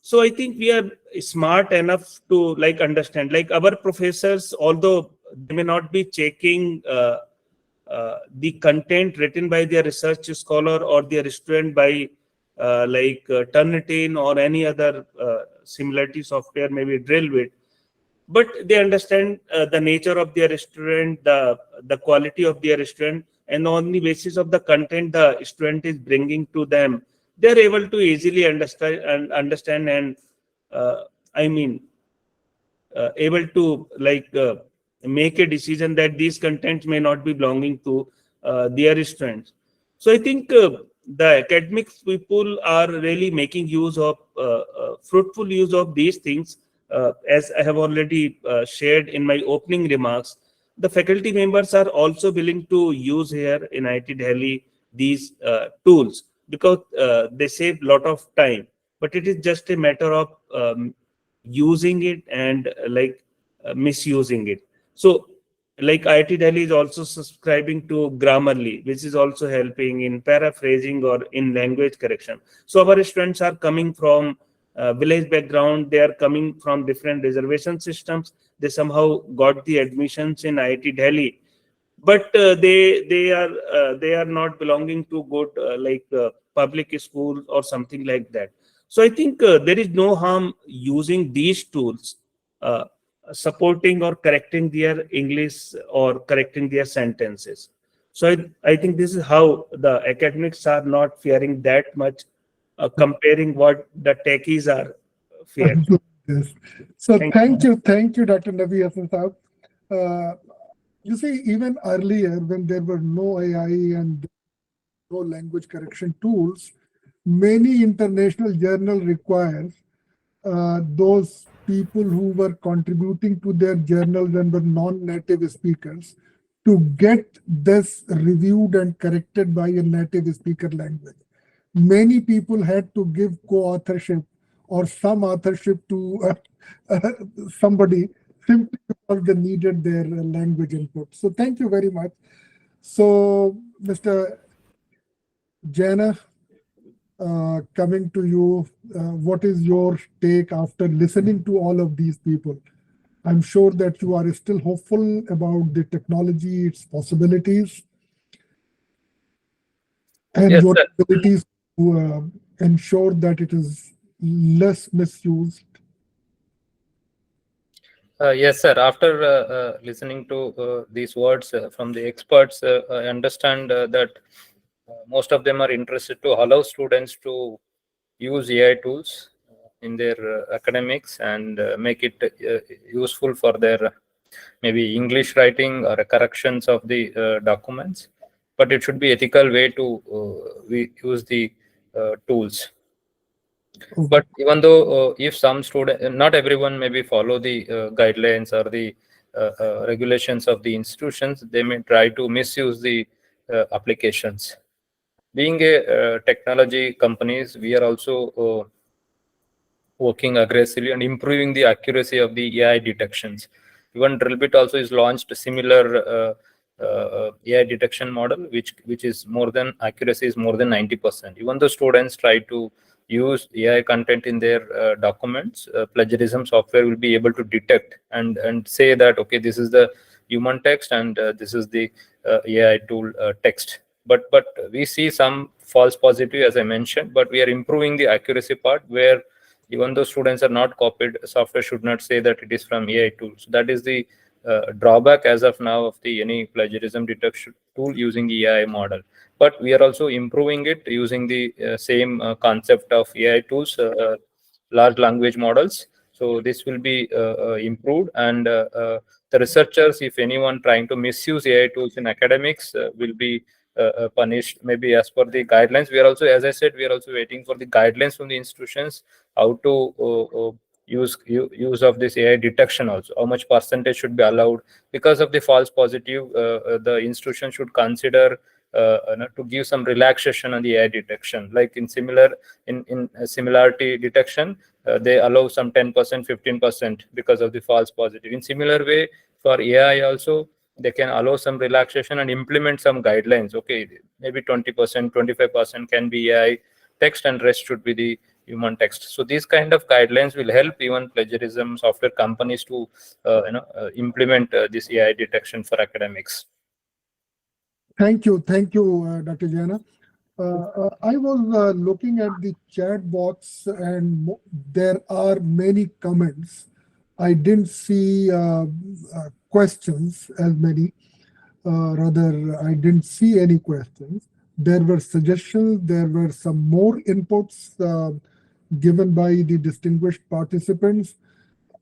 so I think we are smart enough to like understand, like our professors, although they may not be checking the content written by their research scholar or their student by Turnitin or any other similarity software, maybe Drillbit, but they understand the nature of their student, the quality of their student, and on the basis of the content the student is bringing to them, they are able to easily understand and I mean able to make a decision that these contents may not be belonging to their students. So I think the academics people are really making use of fruitful use of these things. As I have already shared in my opening remarks, the faculty members are also willing to use here in IIT Delhi these tools because they save a lot of time. But it is just a matter of using it and misusing it. So like IIT Delhi is also subscribing to Grammarly, which is also helping in paraphrasing or in language correction. So our students are coming from village background, they are coming from different reservation systems. They somehow got the admissions in IIT Delhi, but they are not belonging to good public school or something like that. So I think there is no harm using these tools, uh, supporting or correcting their English or correcting their sentences. So I think this is how the academics are not fearing that much, comparing what the techies are fearing. Yes. So Thank thank you, Dr. Nabi Hassan Saab. You see, even earlier when there were no AI and no language correction tools, many international journals require those people who were contributing to their journals and were non-native speakers to get this reviewed and corrected by a native speaker language. Many people had to give co-authorship or some authorship to somebody simply because they needed their language input. So thank you very much. So Mr. Jana, coming to you, what is your take after listening to all of these people? I'm sure that you are still hopeful about the technology, its possibilities, and Yes, your sir. abilities to ensure that it is less misused. Yes, sir. After listening to these words from the experts, I understand that most of them are interested to allow students to use AI tools in their academics and make it useful for their maybe English writing or corrections of the documents. But it should be ethical way to we use the tools. But even though if some student, not everyone maybe follow the guidelines or the regulations of the institutions, they may try to misuse the applications. Being a technology companies, we are also working aggressively and improving the accuracy of the AI detections. Even Drillbit also is launched a similar AI detection model, which is more than accuracy is more than 90%. Even though students try to use AI content in their documents, plagiarism software will be able to detect and say that, okay, this is the human text and this is the AI tool text. But we see some false positive, as I mentioned, but we are improving the accuracy part where even though students are not copied, software should not say that it is from AI tools. So that is the drawback as of now of the any plagiarism detection tool using the AI model. But we are also improving it using the same concept of AI tools, large language models. So this will be improved, and the researchers, if anyone trying to misuse AI tools in academics, will be punished maybe as per the guidelines. We are also, as I said, we are also waiting for the guidelines from the institutions how to use of this AI detection also. How much percentage should be allowed because of the false positive? The institution should consider to give some relaxation on the AI detection. Like in similarity detection, they allow some 10%, 15% because of the false positive. In similar way, for AI also, they can allow some relaxation and implement some guidelines. Okay, maybe 20%, 25% can be AI text and rest should be the human text. So these kind of guidelines will help even plagiarism software companies to implement this AI detection for academics. Thank you, Dr. Jana. I was looking at the chat box and there are many comments. I didn't see questions as many. Rather, I didn't see any questions. There were suggestions. There were some more inputs given by the distinguished participants.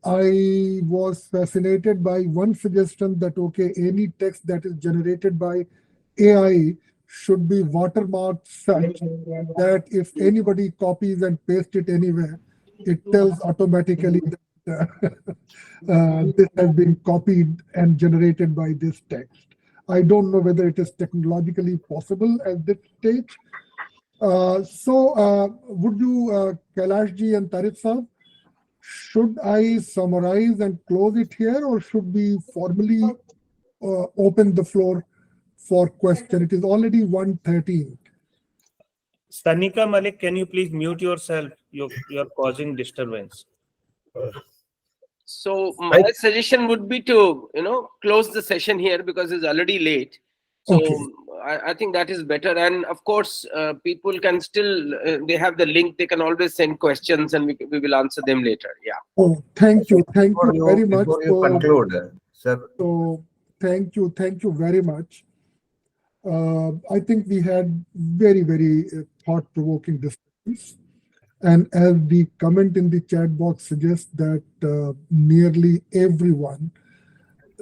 I was fascinated by one suggestion that, okay, any text that is generated by AI should be watermarked such that if anybody copies and pastes it anywhere, it tells automatically that this has been copied and generated by this text. I don't know whether it is technologically possible at this stage. So would you, Kailashji and Tariq Saab, should I summarize and close it here, or should we formally open the floor for question? It is already 1:13. Stanika Malik, can you please mute yourself? You're causing disturbance. So my suggestion would be to, close the session here because it's already late. So Okay. I think that is better. And of course, people can still, they have the link, they can always send questions and we will answer them later. Yeah. Oh, thank you very much. Before you conclude, sir. So thank you very much. I think we had very, very thought-provoking discussions. And as the comment in the chat box suggests that nearly everyone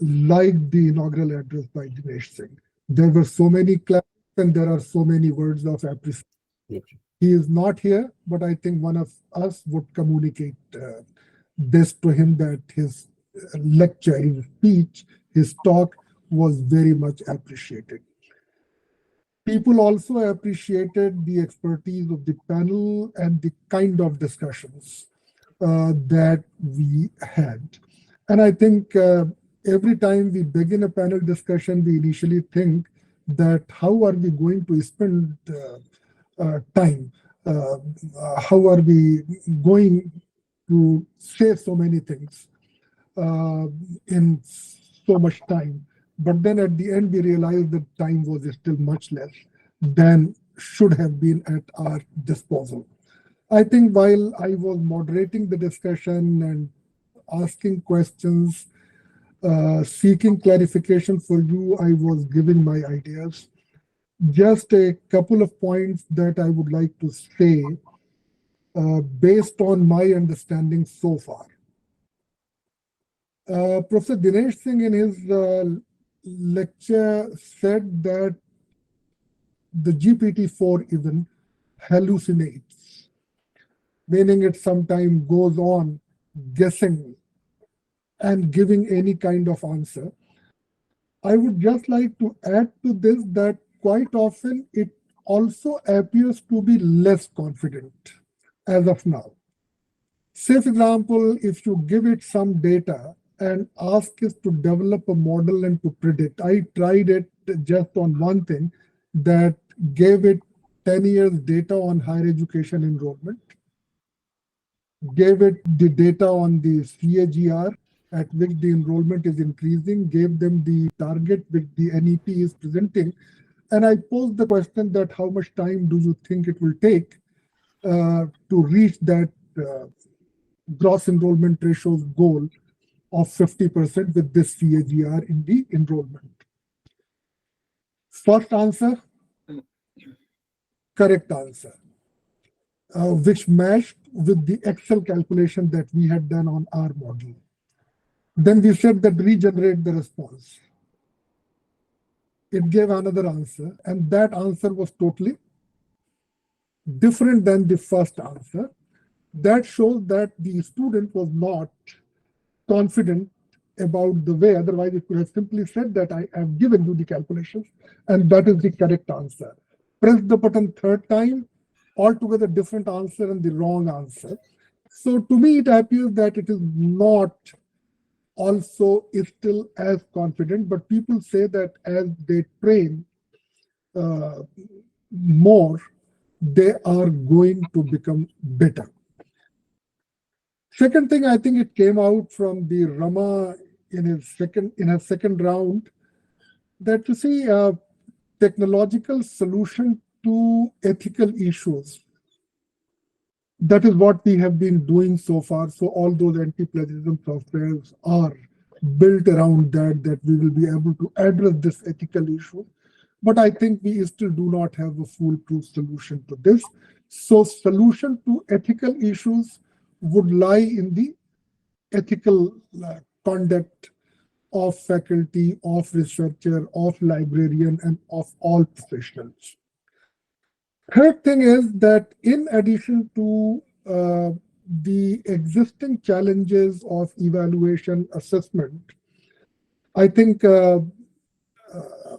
liked the inaugural address by Dinesh Singh. There were so many claps and there are so many words of appreciation. He is not here, but I think one of us would communicate this to him, that his lecture, his speech, his talk was very much appreciated. People also appreciated the expertise of the panel and the kind of discussions that we had. And I think every time we begin a panel discussion, we initially think that how are we going to spend time? How are we going to say so many things in so much time? But then at the end, we realized that time was still much less than should have been at our disposal. I think while I was moderating the discussion and asking questions, seeking clarification for you, I was giving my ideas. Just a couple of points that I would like to say based on my understanding so far. Professor Dinesh Singh in his lecture said that the GPT-4 even hallucinates, meaning it sometimes goes on guessing and giving any kind of answer. I would just like to add to this that quite often it also appears to be less confident as of now. Say, for example, if you give it some data and ask it to develop a model and to predict. I tried it just on one thing, that gave it 10 years data on higher education enrollment, gave it the data on the CAGR at which the enrollment is increasing, gave them the target which the NEP is presenting. And I posed the question that how much time do you think it will take to reach that gross enrollment ratio goal of 50% with this CAGR in the enrollment? First answer, correct answer, which matched with the Excel calculation that we had done on our model. Then we said that regenerate the response. It gave another answer, and that answer was totally different than the first answer. That shows that the student was not confident about the way, otherwise it could have simply said that I have given you the calculations and that is the correct answer. Press the button third time, altogether different answer and the wrong answer. So to me it appears that it is not also is still as confident, but people say that as they train more, they are going to become better. Second thing, I think it came out from the Rama in her second round, that you see technological solution to ethical issues. That is what we have been doing so far. So all those anti-plagiarism softwares are built around that we will be able to address this ethical issue. But I think we still do not have a foolproof solution to this. So solution to ethical issues would lie in the ethical conduct of faculty, of researcher, of librarian, and of all professionals. Third thing is that in addition to the existing challenges of evaluation assessment, I think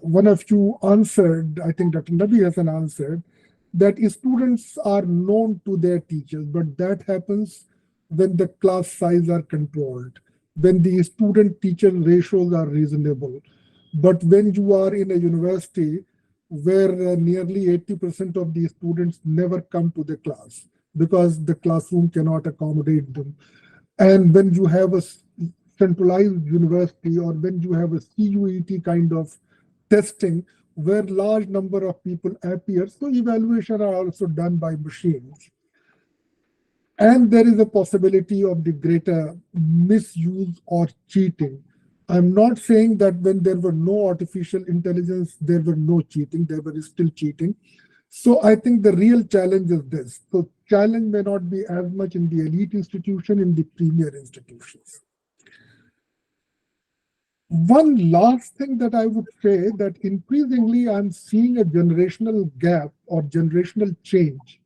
one of you answered, I think Dr. Nabi Hassan answered, that students are known to their teachers, but that happens when the class size are controlled, when the student-teacher ratios are reasonable. But when you are in a university where nearly 80% of the students never come to the class because the classroom cannot accommodate them, and when you have a centralized university or when you have a CUET kind of testing where large number of people appear, so evaluation are also done by machines. And there is a possibility of the greater misuse or cheating. I'm not saying that when there were no artificial intelligence, there were no cheating, there were still cheating. So I think the real challenge is this. So challenge may not be as much in the elite institution, in the premier institutions. One last thing that I would say, that increasingly I'm seeing a generational gap or generational change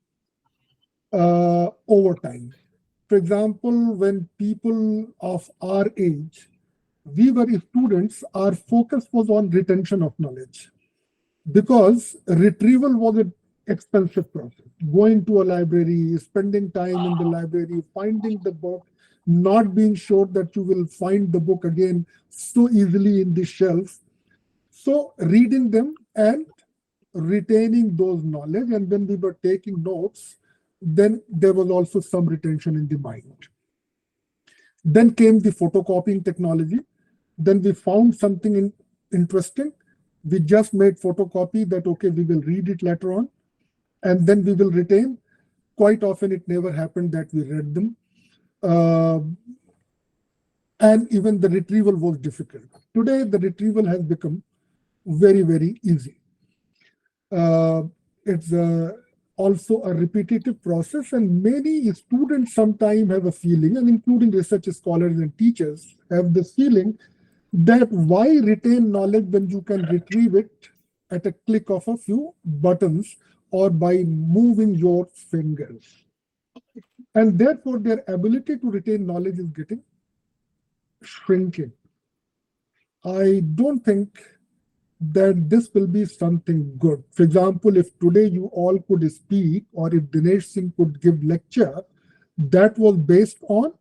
over time. For example, when people of our age, we were students, our focus was on retention of knowledge, because retrieval was an expensive process. Going to a library, spending time in the library, finding the book, not being sure that you will find the book again so easily in the shelf. So reading them and retaining those knowledge, and when we were taking notes, then there was also some retention in the mind. Then came the photocopying technology. Then we found something interesting. We just made photocopy that, okay, we will read it later on, and then we will retain. Quite often it never happened that we read them. And even the retrieval was difficult. Today, the retrieval has become very, very easy. It's also a repetitive process, and many students sometimes have a feeling, and including research scholars and teachers have the feeling that why retain knowledge when you can retrieve it at a click of a few buttons or by moving your fingers. And therefore their ability to retain knowledge is getting shrinking. I don't think that this will be something good. For example, if today you all could speak, or if Dinesh Singh could give lecture, that was based on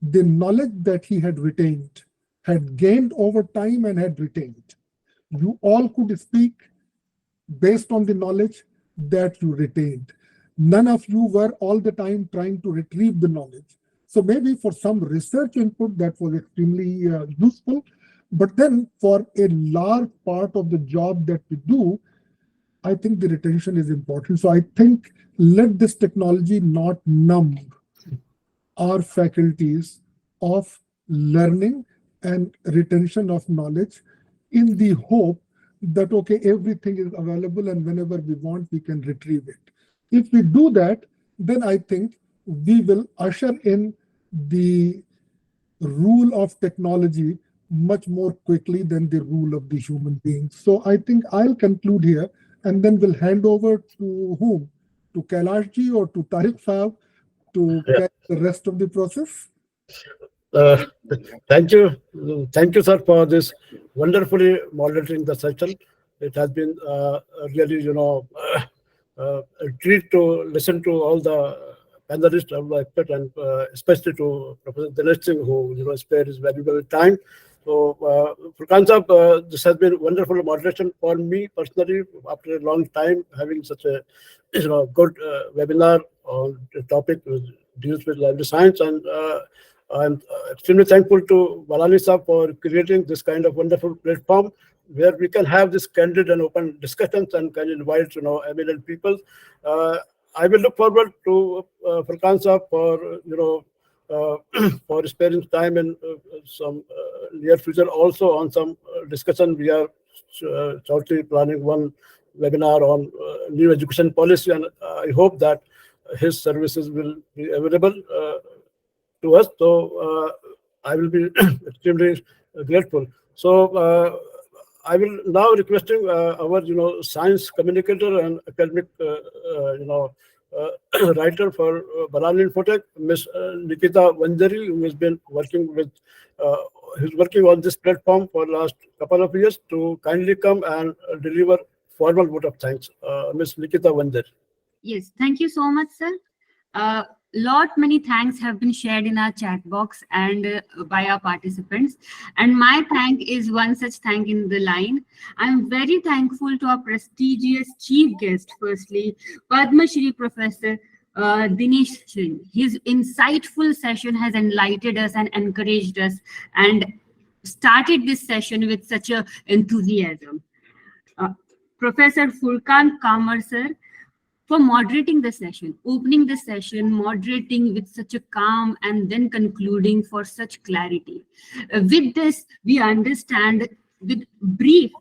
the knowledge that he had retained, had gained over time and had retained. You all could speak based on the knowledge that you retained. None of you were all the time trying to retrieve the knowledge. So maybe for some research input that was extremely useful, but then for a large part of the job that we do, I think the retention is important. So I think let this technology not numb our faculties of learning and retention of knowledge, in the hope that, okay, everything is available and whenever we want, we can retrieve it. If we do that, then I think we will usher in the rule of technology much more quickly than the rule of the human being. So I think I'll conclude here, and then we'll hand over to whom? To Kailashji or to Tariq Saab to carry the rest of the process? Thank you. Thank you, sir, for this wonderfully moderating the session. It has been really, a treat to listen to all the panelists, all the experts, and especially to Professor Dinesh Singh, who spared his valuable time. So, Furqan Saab, this has been wonderful moderation for me personally after a long time, having such a good webinar on the topic which deals with library science, and I'm extremely thankful to Balani Saab for creating this kind of wonderful platform where we can have this candid and open discussions and can invite eminent people. I will look forward to Furqan Saab for for sparing time in some near future also on some discussion. We are shortly planning one webinar on new education policy, and I hope that his services will be available to us. So I will be extremely grateful. So I will now requesting our science communicator and academic writer for Balani Infotech, Ms. Nikita Vanjari, who has been working with who's working on this platform for the last couple of years, to kindly come and deliver formal vote of thanks. Ms. Nikita Vanjari. Yes, thank you so much, sir. Many thanks have been shared in our chat box and by our participants. And my thank is one such thank in the line. I'm very thankful to our prestigious chief guest, firstly, Padma Shri Professor Dinesh Singh. His insightful session has enlightened us and encouraged us and started this session with such a enthusiasm. Professor Furqan Kamar, sir, for moderating the session, opening the session, moderating with such a calm, and then concluding for such clarity. With this, we understand with brief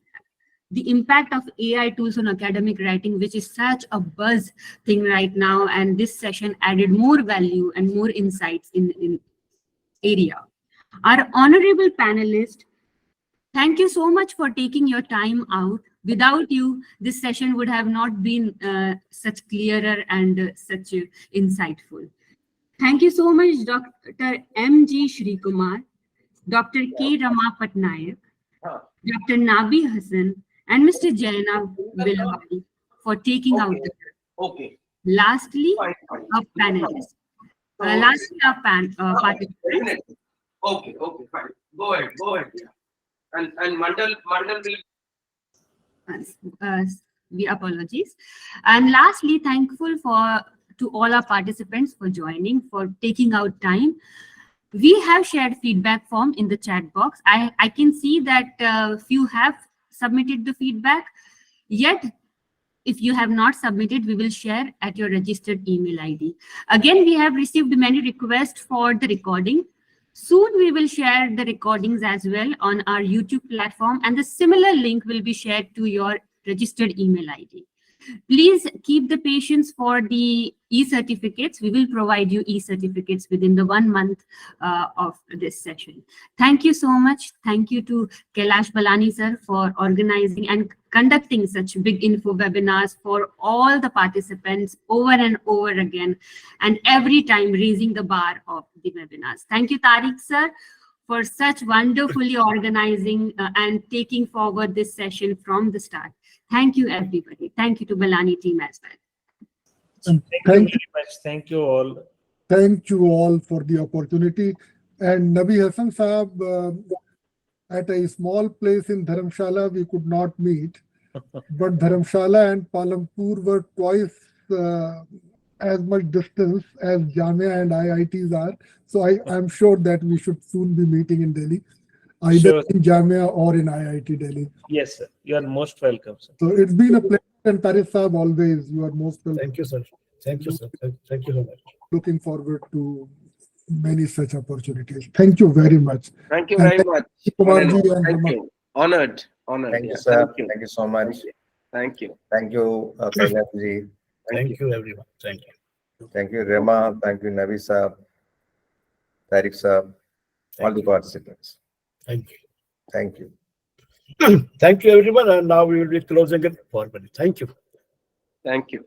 the impact of AI tools on academic writing, which is such a buzz thing right now. And this session added more value and more insights in area. Our honorable panelists, thank you so much for taking your time out Without you, this session would have not been such clearer and such insightful. Thank you so much, Dr. M.G. Shrikumar, Dr. K. Rama Patnaik, Dr. Nabi Hassan, and Mr. Jaina Bilwani for taking out the time. Okay. Lastly, Fine. our panelists. Lastly, our participants. Definitely. Okay, fine. Go ahead. Yeah. And Mandal will. We apologies. And lastly, thankful to all our participants for joining, for taking out time. We have shared feedback form in the chat box. I can see that few have submitted the feedback. Yet, if you have not submitted, we will share at your registered email ID. Again, we have received many requests for the recording. Soon we will share the recordings as well on our YouTube platform, and the similar link will be shared to your registered email ID. Please keep the patience for the e-certificates. We will provide you e-certificates within the 1 month of this session. Thank you so much. Thank you to Kailash Balani sir for organizing and conducting such BigInfo webinars for all the participants over and over again, and every time raising the bar of the webinars. Thank you, Tariq sir, for such wonderfully organizing and taking forward this session from the start. Thank you, everybody. Thank you to Balani team as well. And Thank you very much. Thank you all. Thank you all for the opportunity. And Nabi Hassan Saab, at a small place in Dharamshala, we could not meet, but Dharamshala and Palampur were twice as much distance as Jamia and IITs are. So I'm sure that we should soon be meeting in Delhi, either in Jamia or in IIT Delhi. Yes, sir. You are most welcome, sir. So it's been a pleasure, and Tariq Saab, always you are most welcome. Thank you, sir. Thank you, sir. Thank you so much. Looking forward to many such opportunities. Thank you very much. Thank you very much. Kumarji and Thank Rama. you. Honored. Thank Yeah, you, sir. Thank you. Thank you so much. Thank you. Thank you, Kailashji. Thank you, everyone. Thank you. Thank you, Rema. Thank you, Nabi sir, Tariq sir, all the participants. Thank you. Thank you. Thank you, everyone. And now we will be closing it formally. Thank you. Thank you.